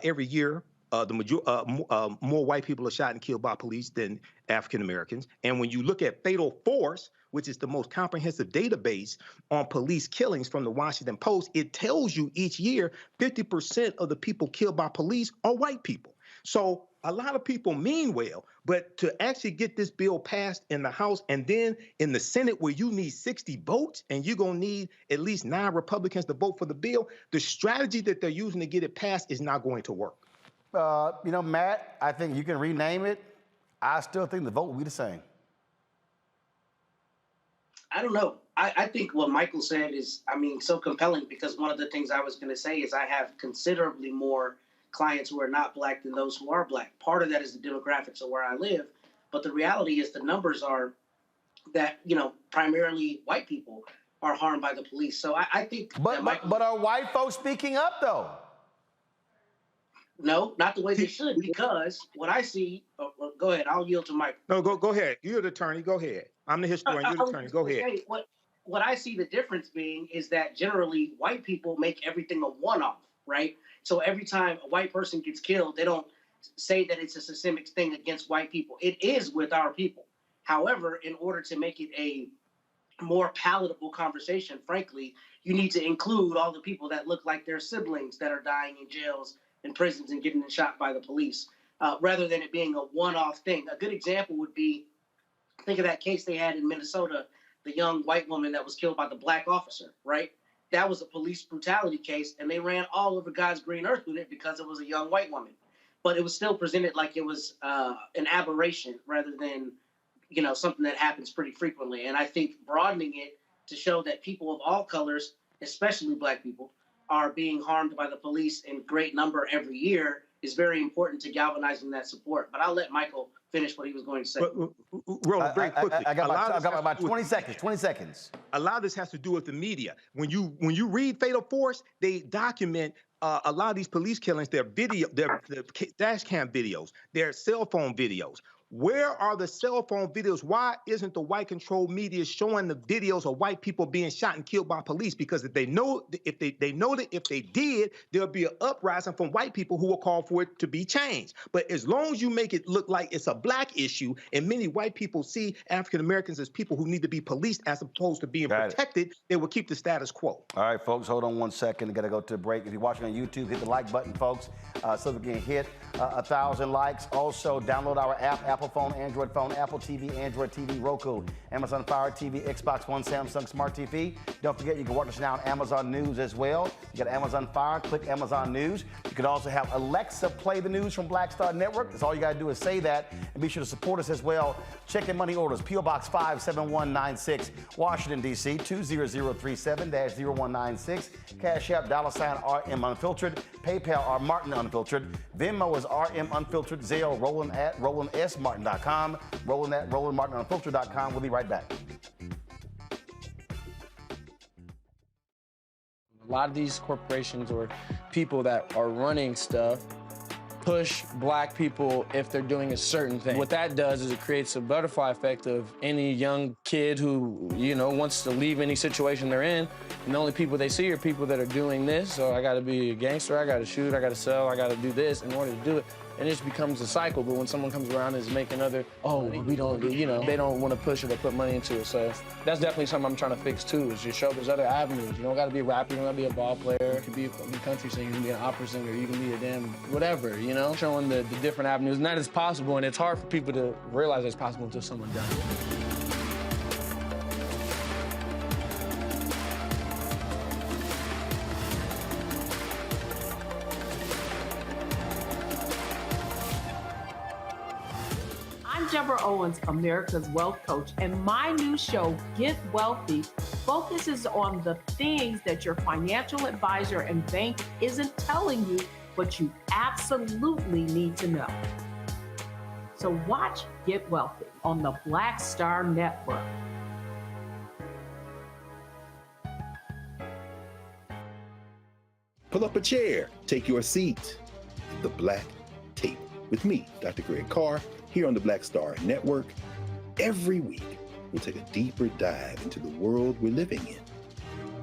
every year more white people are shot and killed by police than African Americans. And when you look at fatal force, which is the most comprehensive database on police killings from the Washington Post, it tells you each year 50% of the people killed by police are white people. So a lot of people mean well, but to actually get this bill passed in the House and then in the Senate, where you need 60 votes and you're going to need at least 9 Republicans to vote for the bill, the strategy that they're using to get it passed is not going to work. Matt, I think you can rename it. I still think the vote will be the same. I don't know. I think what Michael said is, so compelling, because one of the things I was going to say is I have considerably more clients who are not black than those who are black. Part of that is the demographics of where I live. But the reality is the numbers are that, primarily white people are harmed by the police. So I think. But are white folks speaking up, though? No, not the way they should, because what I see. Go ahead. I'll yield to Mike. No, go ahead. You're the attorney. Go ahead. I'm the historian. You're the attorney. Go ahead. What I see the difference being is that generally white people make everything a one-off, right? So every time a white person gets killed, they don't say that it's a systemic thing against white people. It is with our people. However, in order to make it a more palatable conversation, frankly, you need to include all the people that look like their siblings that are dying in jails and prisons and getting shot by the police, rather than it being a one-off thing. A good example would be, think of that case they had in Minnesota, the young white woman that was killed by the black officer, right? That was a police brutality case, and they ran all over God's green earth with it because it was a young white woman. but it was still presented like it was an aberration rather than, something that happens pretty frequently. And I think broadening it to show that people of all colors, especially Black people, are being harmed by the police in great number every year is very important to galvanizing that support. But I'll let Michael finish what he was going to say. Roland, very quickly. I got about 20 seconds. 20 seconds. A lot of this has to do with the media. When you read Fatal Force, they document a lot of these police killings. Their dash cam videos, their cell phone videos. Where are the cell phone videos? Why isn't the white controlled media showing the videos of white people being shot and killed by police? Because if they know that if they did, there'll be an uprising from white people who will call for it to be changed. But as long as you make it look like it's a Black issue, and many white people see African Americans as people who need to be policed as opposed to being protected, they will keep the status quo. All right, folks, hold on one second. I got to go to a break. If you're watching on YouTube, hit the like button, folks, so we can hit 1,000 likes. Also, download our app, Apple phone, Android phone, Apple TV, Android TV, Roku, Amazon Fire TV, Xbox One, Samsung Smart TV. Don't forget, you can watch us now on Amazon News as well. You got Amazon Fire, click Amazon News. You can also have Alexa play the news from Black Star Network. That's all you got to do is say that, and be sure to support us as well. Check in money orders, P.O. Box 57196, Washington, D.C., 20037-0196. Cash App, $RM Unfiltered. PayPal, R Martin Unfiltered. Venmo is RM Unfiltered. Zelle, Roland at RolandSMartin.com. Roland at RolandMartinUnfiltered.com. We'll be right back. A lot of these corporations or people that are running stuff push Black people if they're doing a certain thing. What that does is it creates a butterfly effect of any young kid who, wants to leave any situation they're in, and the only people they see are people that are doing this. So I gotta be a gangster, I gotta shoot, I gotta sell, I gotta do this in order to do it. And it just becomes a cycle. But when someone comes around and is making we don't do, they don't want to push it or put money into it. So that's definitely something I'm trying to fix too, is just show there's other avenues. You don't gotta be a rapper, you don't gotta be a ball player, you can be a country singer, you can be an opera singer, you can be a damn whatever, showing the different avenues. And that is possible, and it's hard for people to realize it's possible until someone does it. I'm Deborah Owens, America's Wealth Coach, and my new show, Get Wealthy, focuses on the things that your financial advisor and bank isn't telling you, but you absolutely need to know. So watch Get Wealthy on the Black Star Network. Pull up a chair, take your seat. The Black Tape with me, Dr. Greg Carr, here on the Black Star Network. Every week, we'll take a deeper dive into the world we're living in.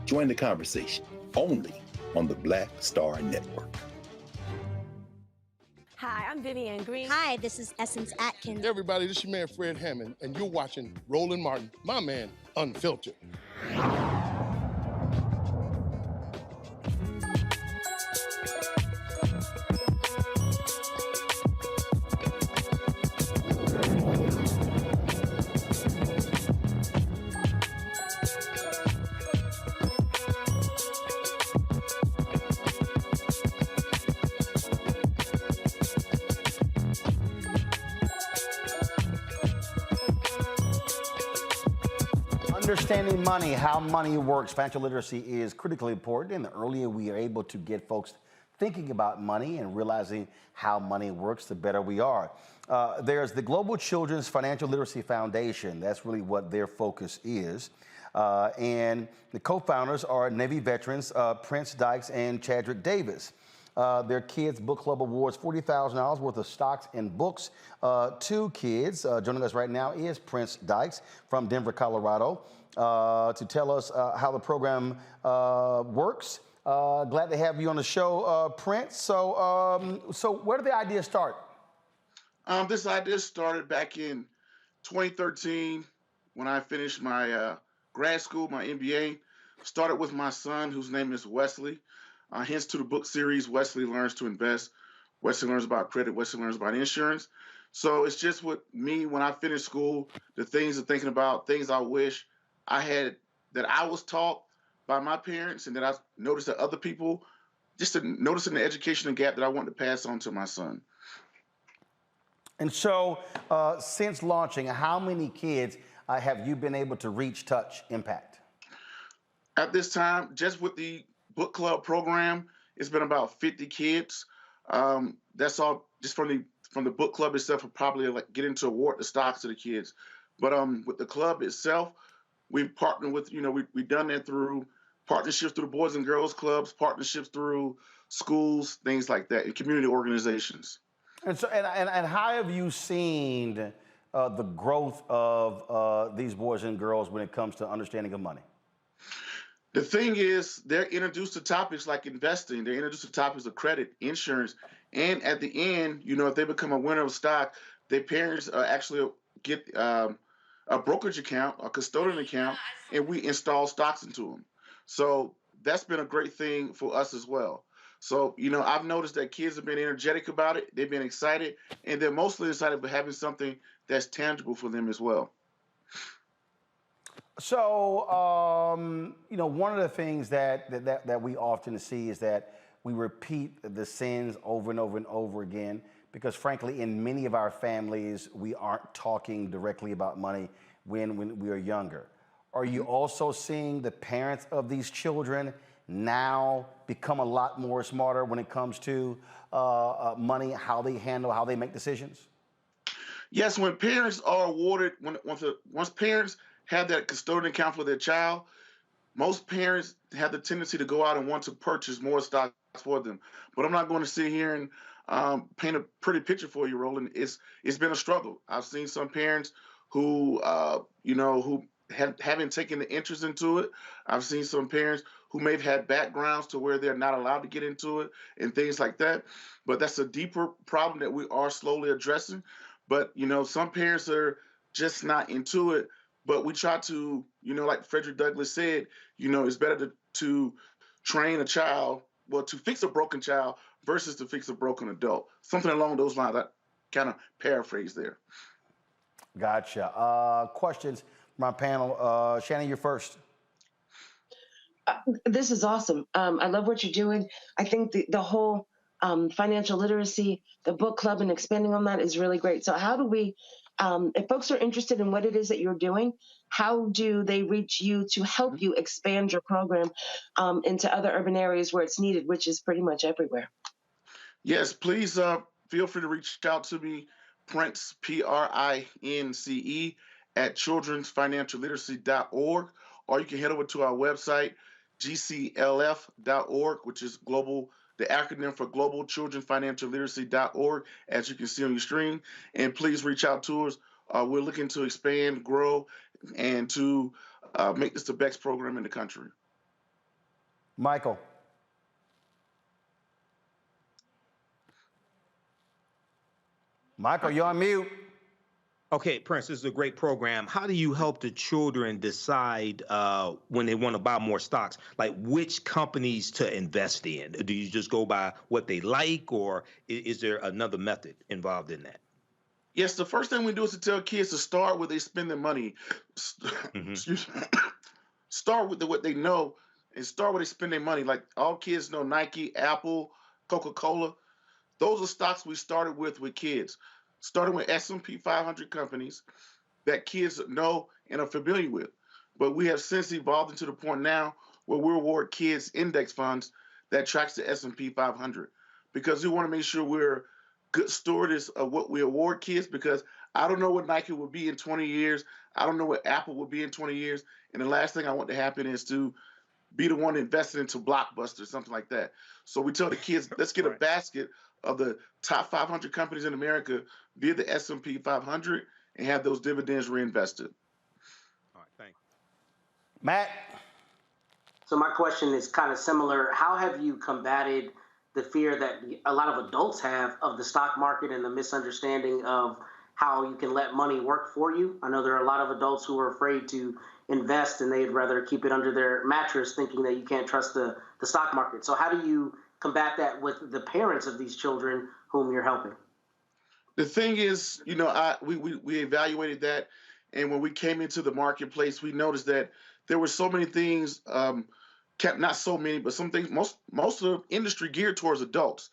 Join the conversation only on the Black Star Network. Hi, I'm Vivian Green. Hi, this is Essence Atkins. Hey everybody, this is your man Fred Hammond, and you're watching Roland Martin, my man, Unfiltered. Understanding money, how money works, financial literacy is critically important, and the earlier we are able to get folks thinking about money and realizing how money works, the better we are. There's the Global Children's Financial Literacy Foundation. That's really what their focus is. And the co-founders are Navy veterans Prince Dykes and Chadrick Davis. Their Kids Book Club awards $40,000 worth of stocks and books to kids. Joining us right now is Prince Dykes from Denver, Colorado, to tell us how the program works. Glad to have you on the show, Prince. So where did the idea start? This idea started back in 2013 when I finished my grad school, my MBA. Started with my son, whose name is Wesley. Hence to the book series, Wesley Learns to Invest. Wesley learns about credit. Wesley learns about insurance. So it's just with me, when I finished school, the things I'm thinking about, things I wish I had, that I was taught by my parents, and that I noticed that other people, just to noticing the educational gap that I want to pass on to my son. And so, since launching, how many kids have you been able to reach, touch, impact? At this time, just with the book club program, it's been about 50 kids. That's all just from the book club itself. Will probably like get into award the stocks to the kids, but with the club itself, we've partnered with we've done that through partnerships through the Boys and Girls Clubs, partnerships through schools, things like that, and community organizations. And so, and how have you seen the growth of these boys and girls when it comes to understanding of money? The thing is, they're introduced to topics like investing. They're introduced to topics of credit, insurance, and at the end, if they become a winner of stock, their parents actually get a brokerage account, a custodian account, and we install stocks into them. So that's been a great thing for us as well. So, I've noticed that kids have been energetic about it. They've been excited, and they're mostly excited about having something that's tangible for them as well. So, one of the things that we often see is that we repeat the sins over and over and over again because, frankly, in many of our families, we aren't talking directly about money when we are younger. Are you also seeing the parents of these children now become a lot more smarter when it comes to money, how they handle, how they make decisions? Yes, when parents are awarded, once parents have that custodian account for their child, most parents have the tendency to go out and want to purchase more stocks for them. But I'm not going to sit here and paint a pretty picture for you, Roland. It's been a struggle. I've seen some parents who who haven't taken the interest into it. I've seen some parents who may have had backgrounds to where they're not allowed to get into it and things like that. But that's a deeper problem that we are slowly addressing. But some parents are just not into it. But we try to, like Frederick Douglass said, it's better to train a child, to fix a broken child versus to fix a broken adult. Something along those lines. I kind of paraphrase there. Gotcha. Questions from our panel. Shannon, you're first. This is awesome. I love what you're doing. I think the whole financial literacy, the book club, and expanding on that is really great. So how do we, if folks are interested in what it is that you're doing, how do they reach you to help you expand your program into other urban areas where it's needed, which is pretty much everywhere? Yes, please feel free to reach out to me, Prince, Prince, at childrensfinancialliteracy.org, or you can head over to our website, gclf.org, which is global, the acronym for Global Children Financial Literacy.org, as you can see on your screen. And please reach out to us. We're looking to expand, grow, and to make this the best program in the country. Michael. Michael, you're on mute. Okay, Prince, this is a great program. How do you help the children decide when they want to buy more stocks, like which companies to invest in? Do you just go by what they like, or is there another method involved in that? Yes, the first thing we do is to tell kids to start where they spend their money. Excuse me. Start with what they know and start where they spend their money. Like all kids know Nike, Apple, Coca-Cola. Those are stocks we started with kids. Starting with S&P 500 companies that kids know and are familiar with. But we have since evolved into the point now where we award kids index funds that tracks the S&P 500 because we want to make sure we're good stewards of what we award kids, because I don't know what Nike will be in 20 years. I don't know what Apple will be in 20 years. And the last thing I want to happen is to be the one invested into Blockbuster, something like that. So we tell the kids, let's get a basket of the top 500 companies in America via the S&P 500 and have those dividends reinvested. All right, thanks. Matt? So my question is kind of similar. How have you combated the fear that a lot of adults have of the stock market and the misunderstanding of how you can let money work for you? I know there are a lot of adults who are afraid to invest and they'd rather keep it under their mattress thinking that you can't trust the stock market. So how do you combat that with the parents of these children whom you're helping? The thing is, we evaluated that, and when we came into the marketplace, we noticed that there were so many things, not so many, but some things, most of the industry geared towards adults.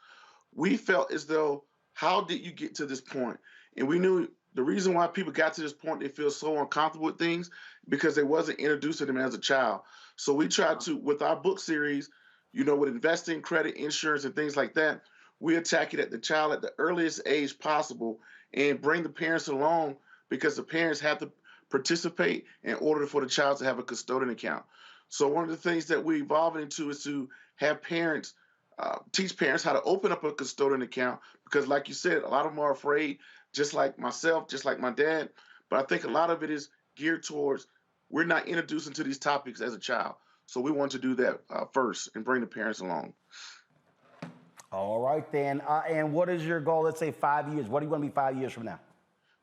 We felt as though how did you get to this point? And we knew the reason why people got to this point, they feel so uncomfortable with things because they wasn't introduced to them as a child. So we tried to, with our book series, you know, with investing, credit, insurance, and things like that, we attack it at the child at the earliest age possible and bring the parents along because the parents have to participate in order for the child to have a custodian account. So one of the things that we evolve into is to have parents, teach parents how to open up a custodian account because like you said, a lot of them are afraid, just like myself, just like my dad. But I think a lot of it is geared towards we're not introducing to these topics as a child. So we want to do that first and bring the parents along. All right, then. And what is your goal? Let's say 5 years. What do you want to be 5 years from now?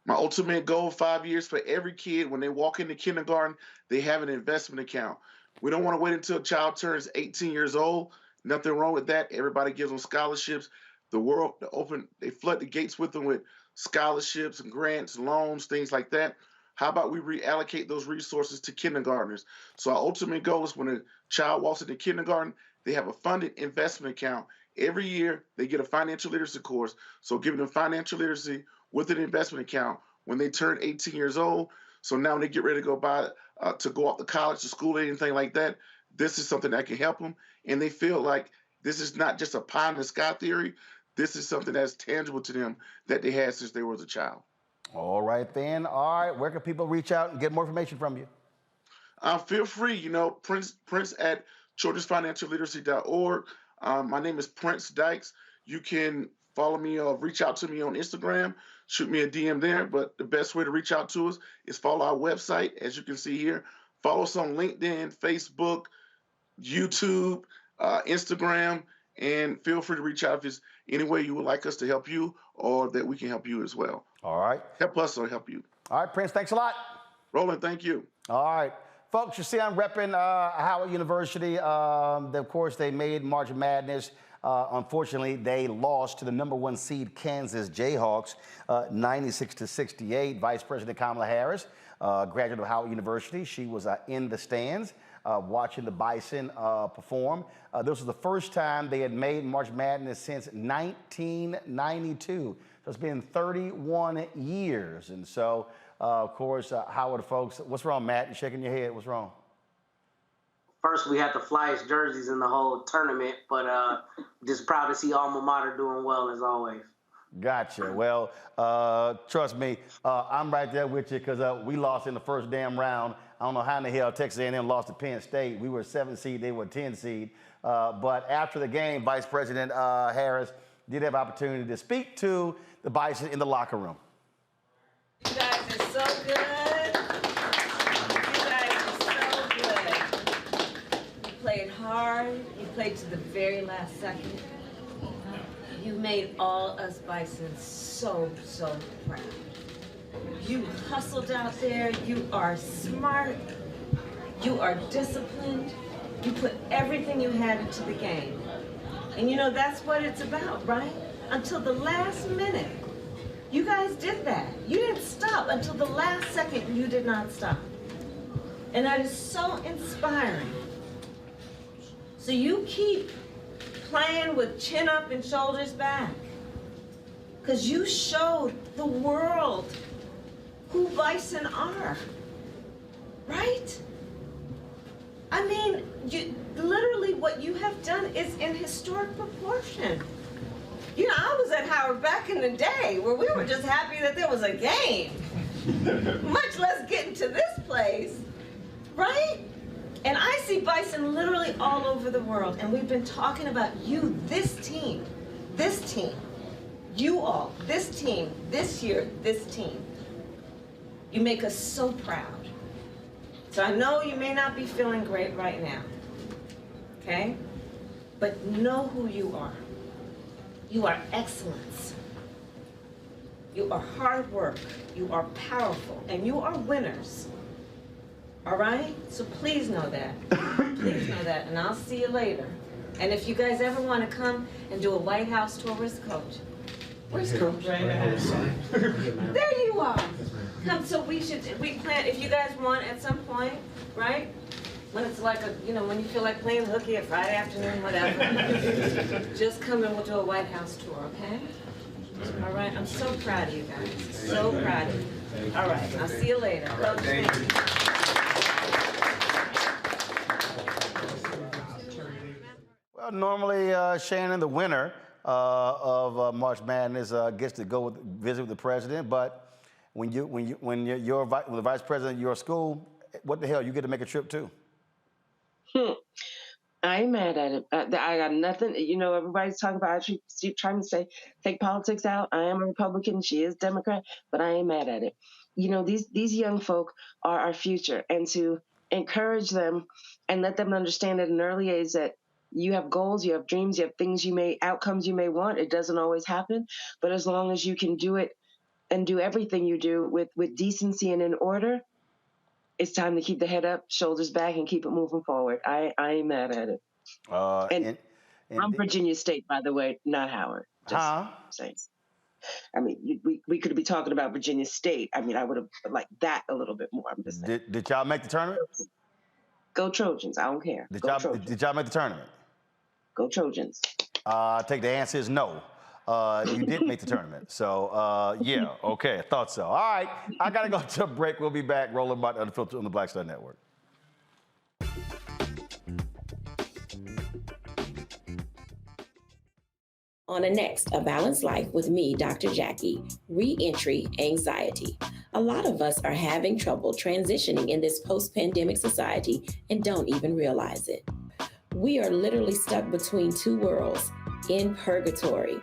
My ultimate goal 5 years for every kid, when they walk into kindergarten, they have an investment account. We don't want to wait until a child turns 18 years old. Nothing wrong with that. Everybody gives them scholarships. The world, they flood the gates with them with scholarships and grants, loans, things like that. How about we reallocate those resources to kindergartners? So our ultimate goal is when a child walks into kindergarten, they have a funded investment account. Every year, they get a financial literacy course. So giving them financial literacy with an investment account when they turn 18 years old. So now when they get ready to go off to college, to school, anything like that, this is something that can help them. And they feel like this is not just a pie in the sky theory. This is something that's tangible to them that they had since they were a child. All right, then. All right. Where can people reach out and get more information from you? Feel free, you know, Prince at childrensfinancialliteracy.org. My name is Prince Dykes. You can follow me or reach out to me on Instagram. Shoot me a DM there. But the best way to reach out to us is follow our website, as you can see here. Follow us on LinkedIn, Facebook, YouTube, Instagram, and feel free to reach out if there's any way you would like us to help you or that we can help you as well. All right. Help us or help you. All right, Prince, thanks a lot. Roland, thank you. All right. Folks, you see I'm repping Howard University. Of course, they made March Madness. Unfortunately, they lost to the #1 seed Kansas Jayhawks, 96-68. Vice President Kamala Harris, graduate of Howard University, she was in the stands watching the Bison perform. This was the first time they had made March Madness since 1992. So it's been 31 years. And so, of course, Howard folks, what's wrong, Matt? You're shaking your head. What's wrong? First, we had the flyest jerseys in the whole tournament, but just proud to see Alma Mater doing well as always. Gotcha. Well, trust me, I'm right there with you because we lost in the first damn round. I don't know how in the hell Texas A&M lost to Penn State. We were a 7 seed, they were a 10 seed. But after the game, Vice President Harris did have opportunity to speak to the Bison in the locker room. You guys are so good. You guys are so good. You played hard. You played to the very last second. You made all us Bisons so, so proud. You hustled out there. You are smart. You are disciplined. You put everything you had into the game. And you know, that's what it's about, right? Until the last minute. You guys did that. You didn't stop until the last second. You did not stop. And that is so inspiring. So you keep playing with chin up and shoulders back. Because you showed the world who Bison are. Right? I mean, literally what you have done is in historic proportion. You know, I was at Howard back in the day where we were just happy that there was a game, much less getting to this place, right? And I see Bison literally all over the world, and we've been talking about you, this team, you all, this team, this year, this team. You make us so proud. So I know you may not be feeling great right now, okay? But know who you are. You are excellence. You are hard work. You are powerful. And you are winners. All right? So please know that. Please know that. And I'll see you later. And if you guys ever want to come and do a White House tour, where's the coach? Where's the coach? There you are. Come, so we plan, if you guys want at some point, right? When it's like when you feel like playing hooky at Friday afternoon, whatever, just come and we'll do a White House tour, okay? All right, I'm so proud of you guys. So proud of you. All right, I'll see you later. Coach, thank you. Well, normally, Shannon, the winner of March Madness gets to go visit with the president. But when you're the vice president of your school, what the hell, you get to make a trip too. I ain't mad at it. I got nothing. You know, everybody's talking about, I keep trying to say, take politics out. I am a Republican. She is Democrat, but I ain't mad at it. You know, these young folk are our future, and to encourage them and let them understand at an early age that you have goals, you have dreams, you have outcomes you may want. It doesn't always happen, but as long as you can do it and do everything you do with decency and in order, it's time to keep the head up, shoulders back, and keep it moving forward. I ain't mad at it. And I'm Virginia State, by the way, not Howard. Just saying. I mean, we could be talking about Virginia State. I mean, I would have liked that a little bit more. I'm just saying. Did y'all make the tournament? Go Trojans. I don't care. Did y'all make the tournament? Go Trojans. I take the answer is no. You didn't make the tournament. So, yeah, okay, I thought so. All right, I got to go to a break. We'll be back. Roland Martin Unfiltered on the Black Star Network. On the next A Balanced Life with me, Dr. Jackie, re-entry anxiety. A lot of us are having trouble transitioning in this post-pandemic society and don't even realize it. We are literally stuck between two worlds, in purgatory.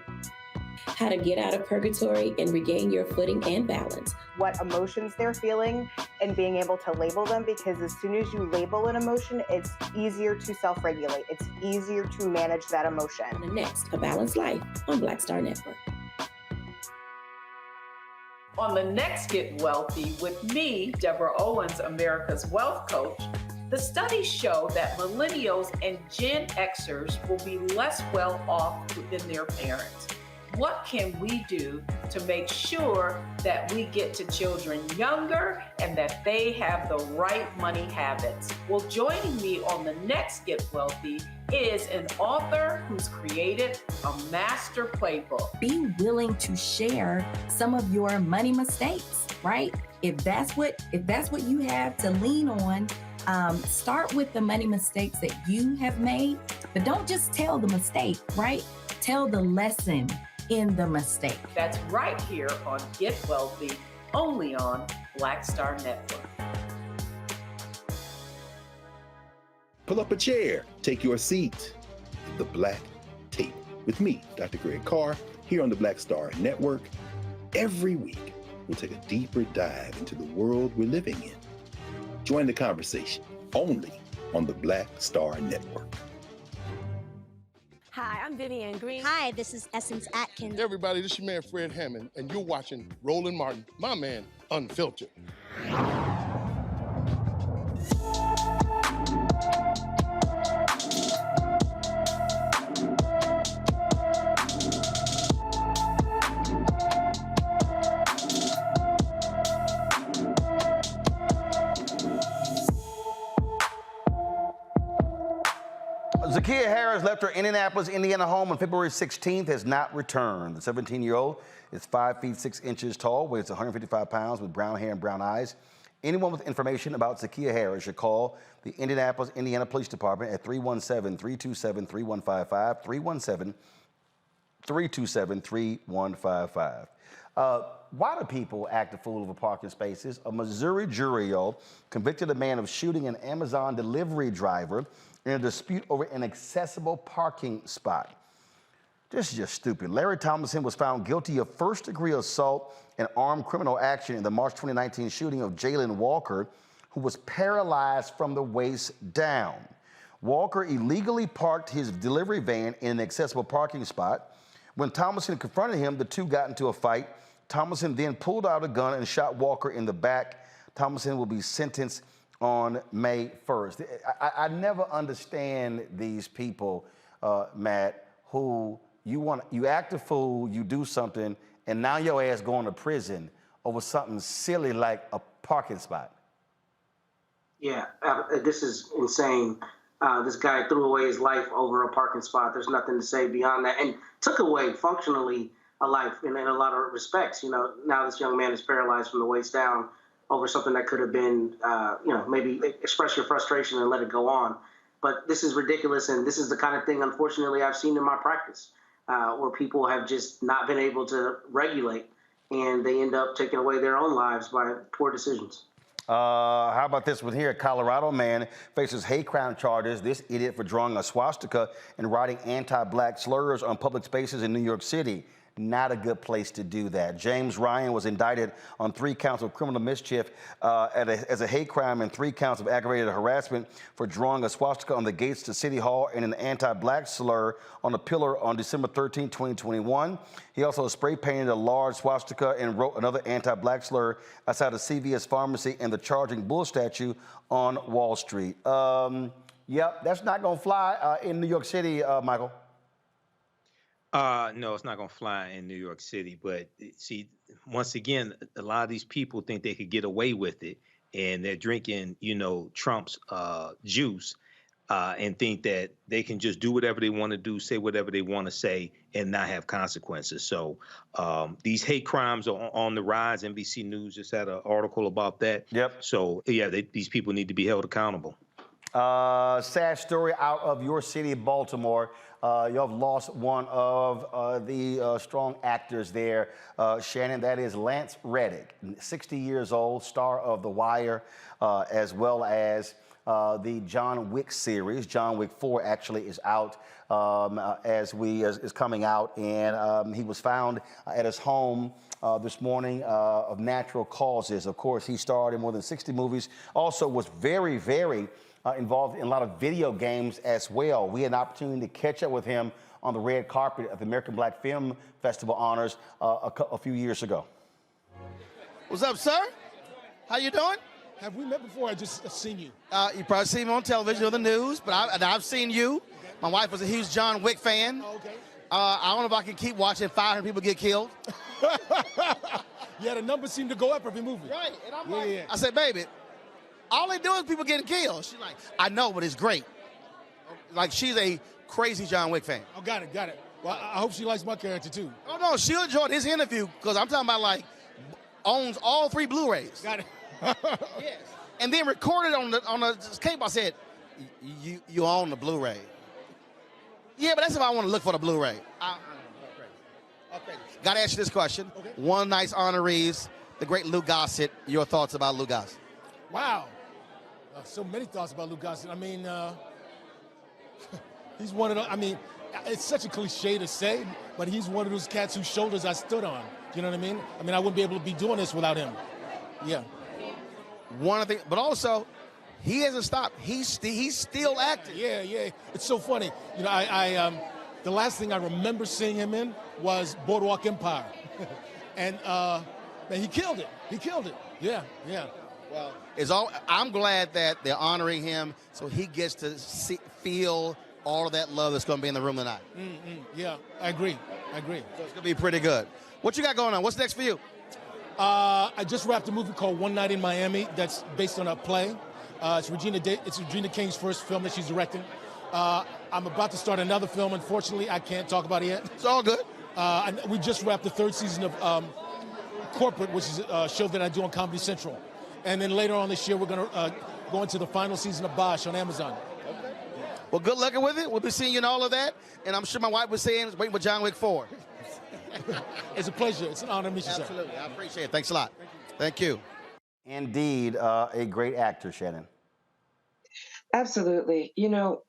How to get out of purgatory and regain your footing and balance. What emotions they're feeling and being able to label them, because as soon as you label an emotion, it's easier to self-regulate. It's easier to manage that emotion. The next, A Balanced Life on Black Star Network. On the next Get Wealthy with me, Deborah Owens, America's Wealth Coach, the studies show that millennials and Gen Xers will be less well off than their parents. What can we do to make sure that we get to children younger and that they have the right money habits? Well, joining me on the next Get Wealthy is an author who's created a master playbook. Be willing to share some of your money mistakes, right? If that's what you have to lean on, start with the money mistakes that you have made, but don't just tell the mistake, right? Tell the lesson in the mistake. That's right here on Get Wealthy, only on Black Star Network. Pull up a chair, take your seat. The Black Tape with me, Dr. Greg Carr, here on the Black Star Network. Every week, we'll take a deeper dive into the world we're living in. Join the conversation only on the Black Star Network. Hi, I'm Vivian Green. Hi, this is Essence Atkins. Hey everybody, this is your man Fred Hammond, and you're watching Roland Martin, my man, Unfiltered. Zakiya Harris left her Indianapolis, Indiana home on February 16th, has not returned. The 17-year-old is 5 feet 6 inches tall, weighs 155 pounds, with brown hair and brown eyes. Anyone with information about Zakiya Harris should call the Indianapolis, Indiana Police Department at 317-327-3155, 317-327-3155. Why do people act a fool over parking spaces? A Missouri jury convicted a man of shooting an Amazon delivery driver in a dispute over an accessible parking spot. This is just stupid. Larry Thomason was found guilty of first-degree assault and armed criminal action in the March 2019 shooting of Jalen Walker, who was paralyzed from the waist down. Walker illegally parked his delivery van in an accessible parking spot. When Thomason confronted him, the two got into a fight. Thomason then pulled out a gun and shot Walker in the back. Thomason will be sentenced on May 1st. I never understand these people, Matt, who you act a fool, you do something, and now your ass going to prison over something silly like a parking spot. Yeah, this is insane. This guy threw away his life over a parking spot. There's nothing to say beyond that, and took away functionally a life in a lot of respects. You know, now this young man is paralyzed from the waist down over something that could have been, maybe express your frustration and let it go on. But this is ridiculous, and this is the kind of thing, unfortunately, I've seen in my practice, where people have just not been able to regulate, and they end up taking away their own lives by poor decisions. How about this one here? Colorado man faces hate crime charges. This idiot for drawing a swastika and writing anti-black slurs on public spaces in New York City. Not a good place to do that. James Ryan was indicted on 3 counts of criminal mischief as a hate crime and 3 counts of aggravated harassment for drawing a swastika on the gates to City Hall and an anti-black slur on a pillar on December 13, 2021. He also spray painted a large swastika and wrote another anti-black slur outside a CVS pharmacy and the Charging Bull statue on Wall Street. Yep, that's not going to fly in New York City, Michael. No, it's not going to fly in New York City. But see, once again, a lot of these people think they could get away with it, and they're drinking, Trump's juice, and think that they can just do whatever they want to do, say whatever they want to say, and not have consequences. So these hate crimes are on the rise. NBC News just had an article about that. Yep. So yeah, these people need to be held accountable. Sad story out of your city, Baltimore. You have lost one of the strong actors there, Shannon. That is Lance Reddick, 60 years old, star of The Wire, as well as the John Wick series. John Wick 4 actually is out is coming out, and he was found at his home this morning of natural causes. Of course, he starred in more than 60 movies. Also was very, very involved in a lot of video games as well. We had an opportunity to catch up with him on the red carpet at the American Black Film Festival Honors a few years ago. What's up, sir? How you doing? Have we met before? I just seen you. You probably seen me on television or the news, but I've seen you. My wife was a huge John Wick fan. Oh, okay. I don't know if I can keep watching 500 people get killed. Yeah, the numbers seem to go up every movie. Right, and I'm I said, baby, all they do is people getting killed. She's like, I know, but it's great. Like, she's a crazy John Wick fan. Oh, got it. Well, I hope she likes my character, too. Oh, no, she'll enjoy this interview, because I'm talking about, like, owns all 3 Blu-rays. Got it. Yes. And then recorded on the cable. I said, you own the Blu-ray. Yeah, but that's if I want to look for the Blu-ray. Okay. Got to ask you this question. Okay. One night's honorees, the great Lou Gossett. Your thoughts about Lou Gossett? Wow. So many thoughts about Lou Gossett. I mean, he's one of the, it's such a cliche to say, but he's one of those cats whose shoulders I stood on. You know what I mean? I wouldn't be able to be doing this without him. Yeah. One of the, but also, he hasn't stopped. He's still active. Yeah. It's so funny. You know, the last thing I remember seeing him in was Boardwalk Empire, and he killed it. Yeah. Well, I'm glad that they're honoring him, so he gets to feel all of that love that's going to be in the room tonight. Yeah, I agree. So it's going to be pretty good. What you got going on? What's next for you? I just wrapped a movie called One Night in Miami that's based on a play. It's Regina King's first film that she's directing. I'm about to start another film. Unfortunately, I can't talk about it yet. It's all good. We just wrapped the 3rd season of Corporate, which is a show that I do on Comedy Central. And then later on this year, we're going to go into the final season of Bosch on Amazon. Okay. Well, good luck with it. We'll be seeing you in all of that. And I'm sure my wife was saying, waiting for John Wick 4. It's a pleasure. It's an honor to meet you, sir. Absolutely. I appreciate it. Thanks a lot. Thank you. Indeed, a great actor, Shannon. Absolutely. You know,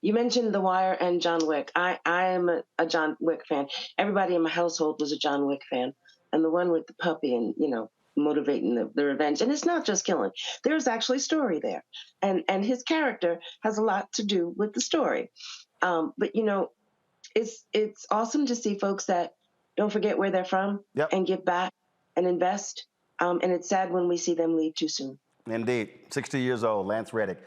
you mentioned The Wire and John Wick. I am a John Wick fan. Everybody in my household was a John Wick fan. And the one with the puppy and, motivating the revenge. And it's not just killing. There's actually story there. And his character has a lot to do with the story. But, it's awesome to see folks that don't forget where they're from and give back and invest. And it's sad when we see them leave too soon. Indeed. 60 years old, Lance Reddick.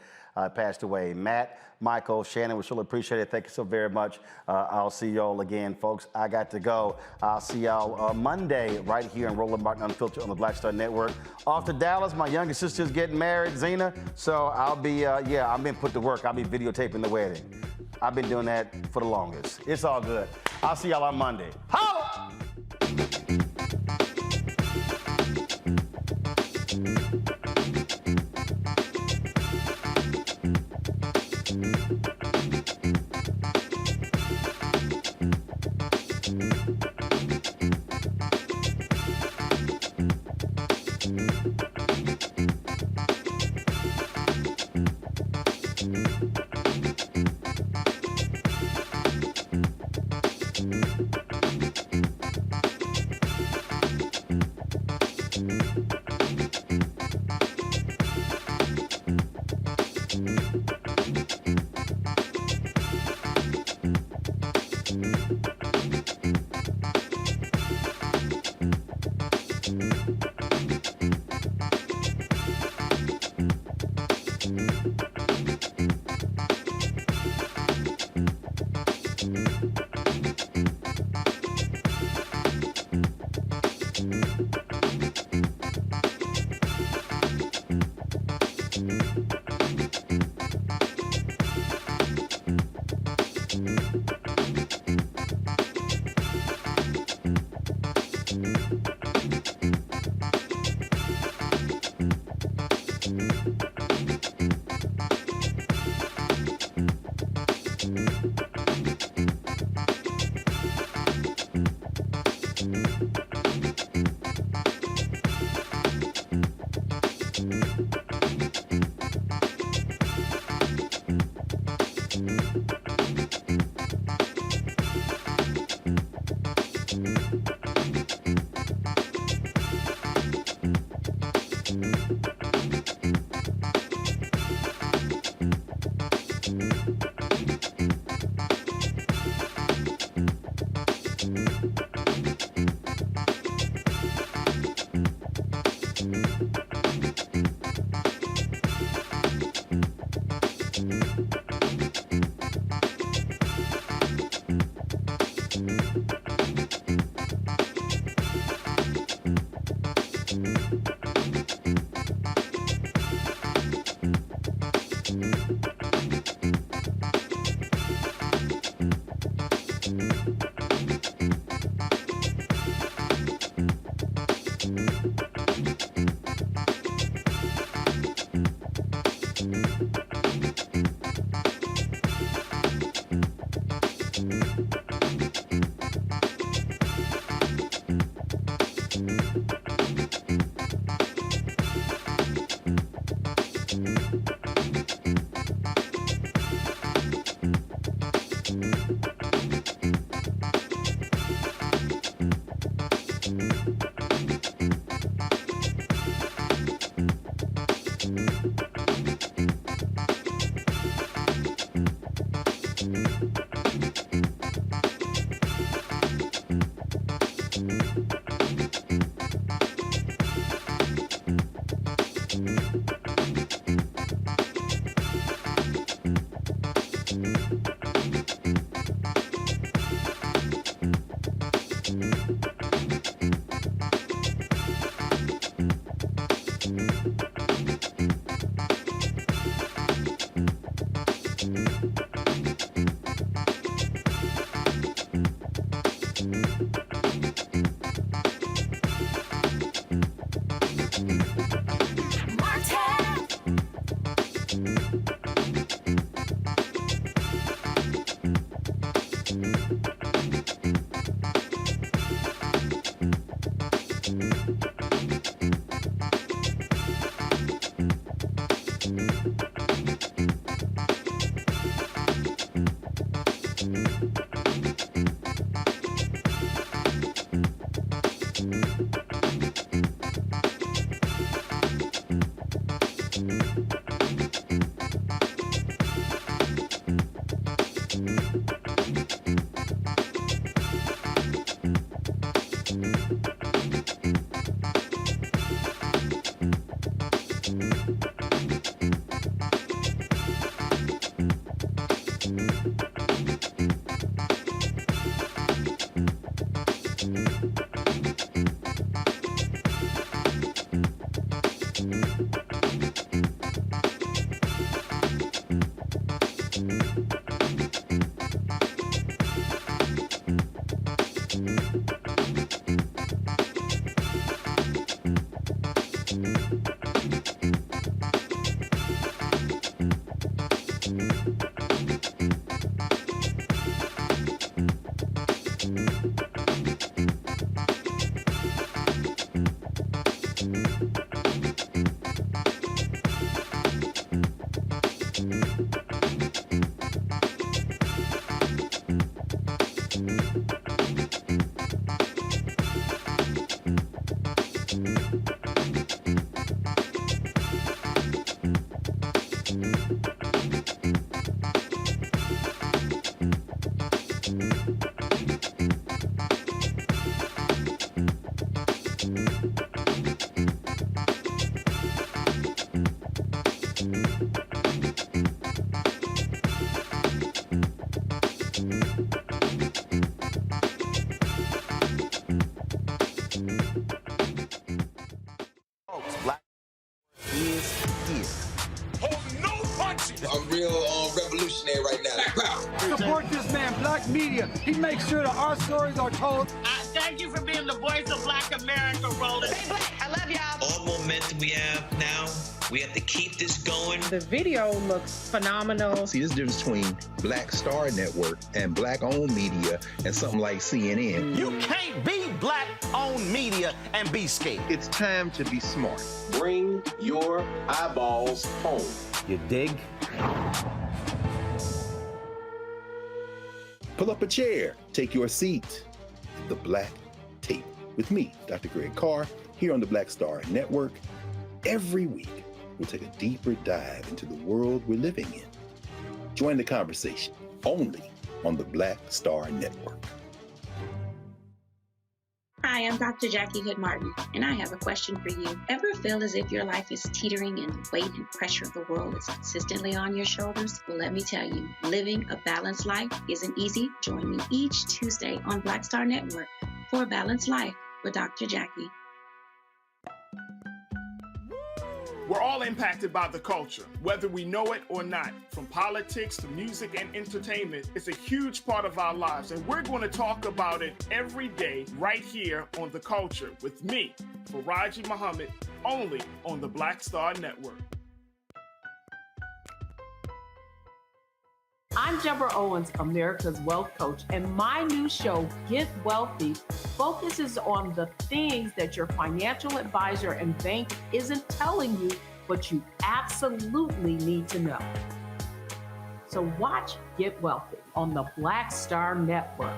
passed away. Matt, Michael, Shannon, we surely appreciate it. Thank you so very much. I'll see y'all again, folks. I got to go. I'll see y'all Monday right here in Roland Martin Unfiltered on the Black Star Network. Off to Dallas, my youngest sister's getting married, Zena. So I'll be, I've been put to work. I'll be videotaping the wedding. I've been doing that for the longest. It's all good. I'll see y'all on Monday. Holla! make sure that our stories are told. Thank you for being the voice of Black America, Roland. Stay black. I love y'all. All momentum we have now, we have to keep this going. The video looks phenomenal. See, this difference between Black Star Network and Black-owned media and something like CNN. You can't be Black-owned media and be scared. It's time to be smart. Bring your eyeballs home. You dig? Pull up a chair, take your seat. The Black Tape with me, Dr. Greg Carr, here on the Black Star Network. Every week, we'll take a deeper dive into the world we're living in. Join the conversation only on the Black Star Network. Hi, I'm Dr. Jackie Hood Martin, and I have a question for you. Ever feel as if your life is teetering and the weight and pressure of the world is consistently on your shoulders? Well, let me tell you, living a balanced life isn't easy. Join me each Tuesday on Black Star Network for A Balanced Life with Dr. Jackie. We're all impacted by the culture, whether we know it or not. From politics to music and entertainment, it's a huge part of our lives, and we're going to talk about it every day right here on The Culture with me, Faraji Muhammad, only on the Black Star Network. I'm Deborah Owens, America's Wealth Coach, and my new show, Get Wealthy, focuses on the things that your financial advisor and bank isn't telling you, but you absolutely need to know. So watch Get Wealthy on the Black Star Network.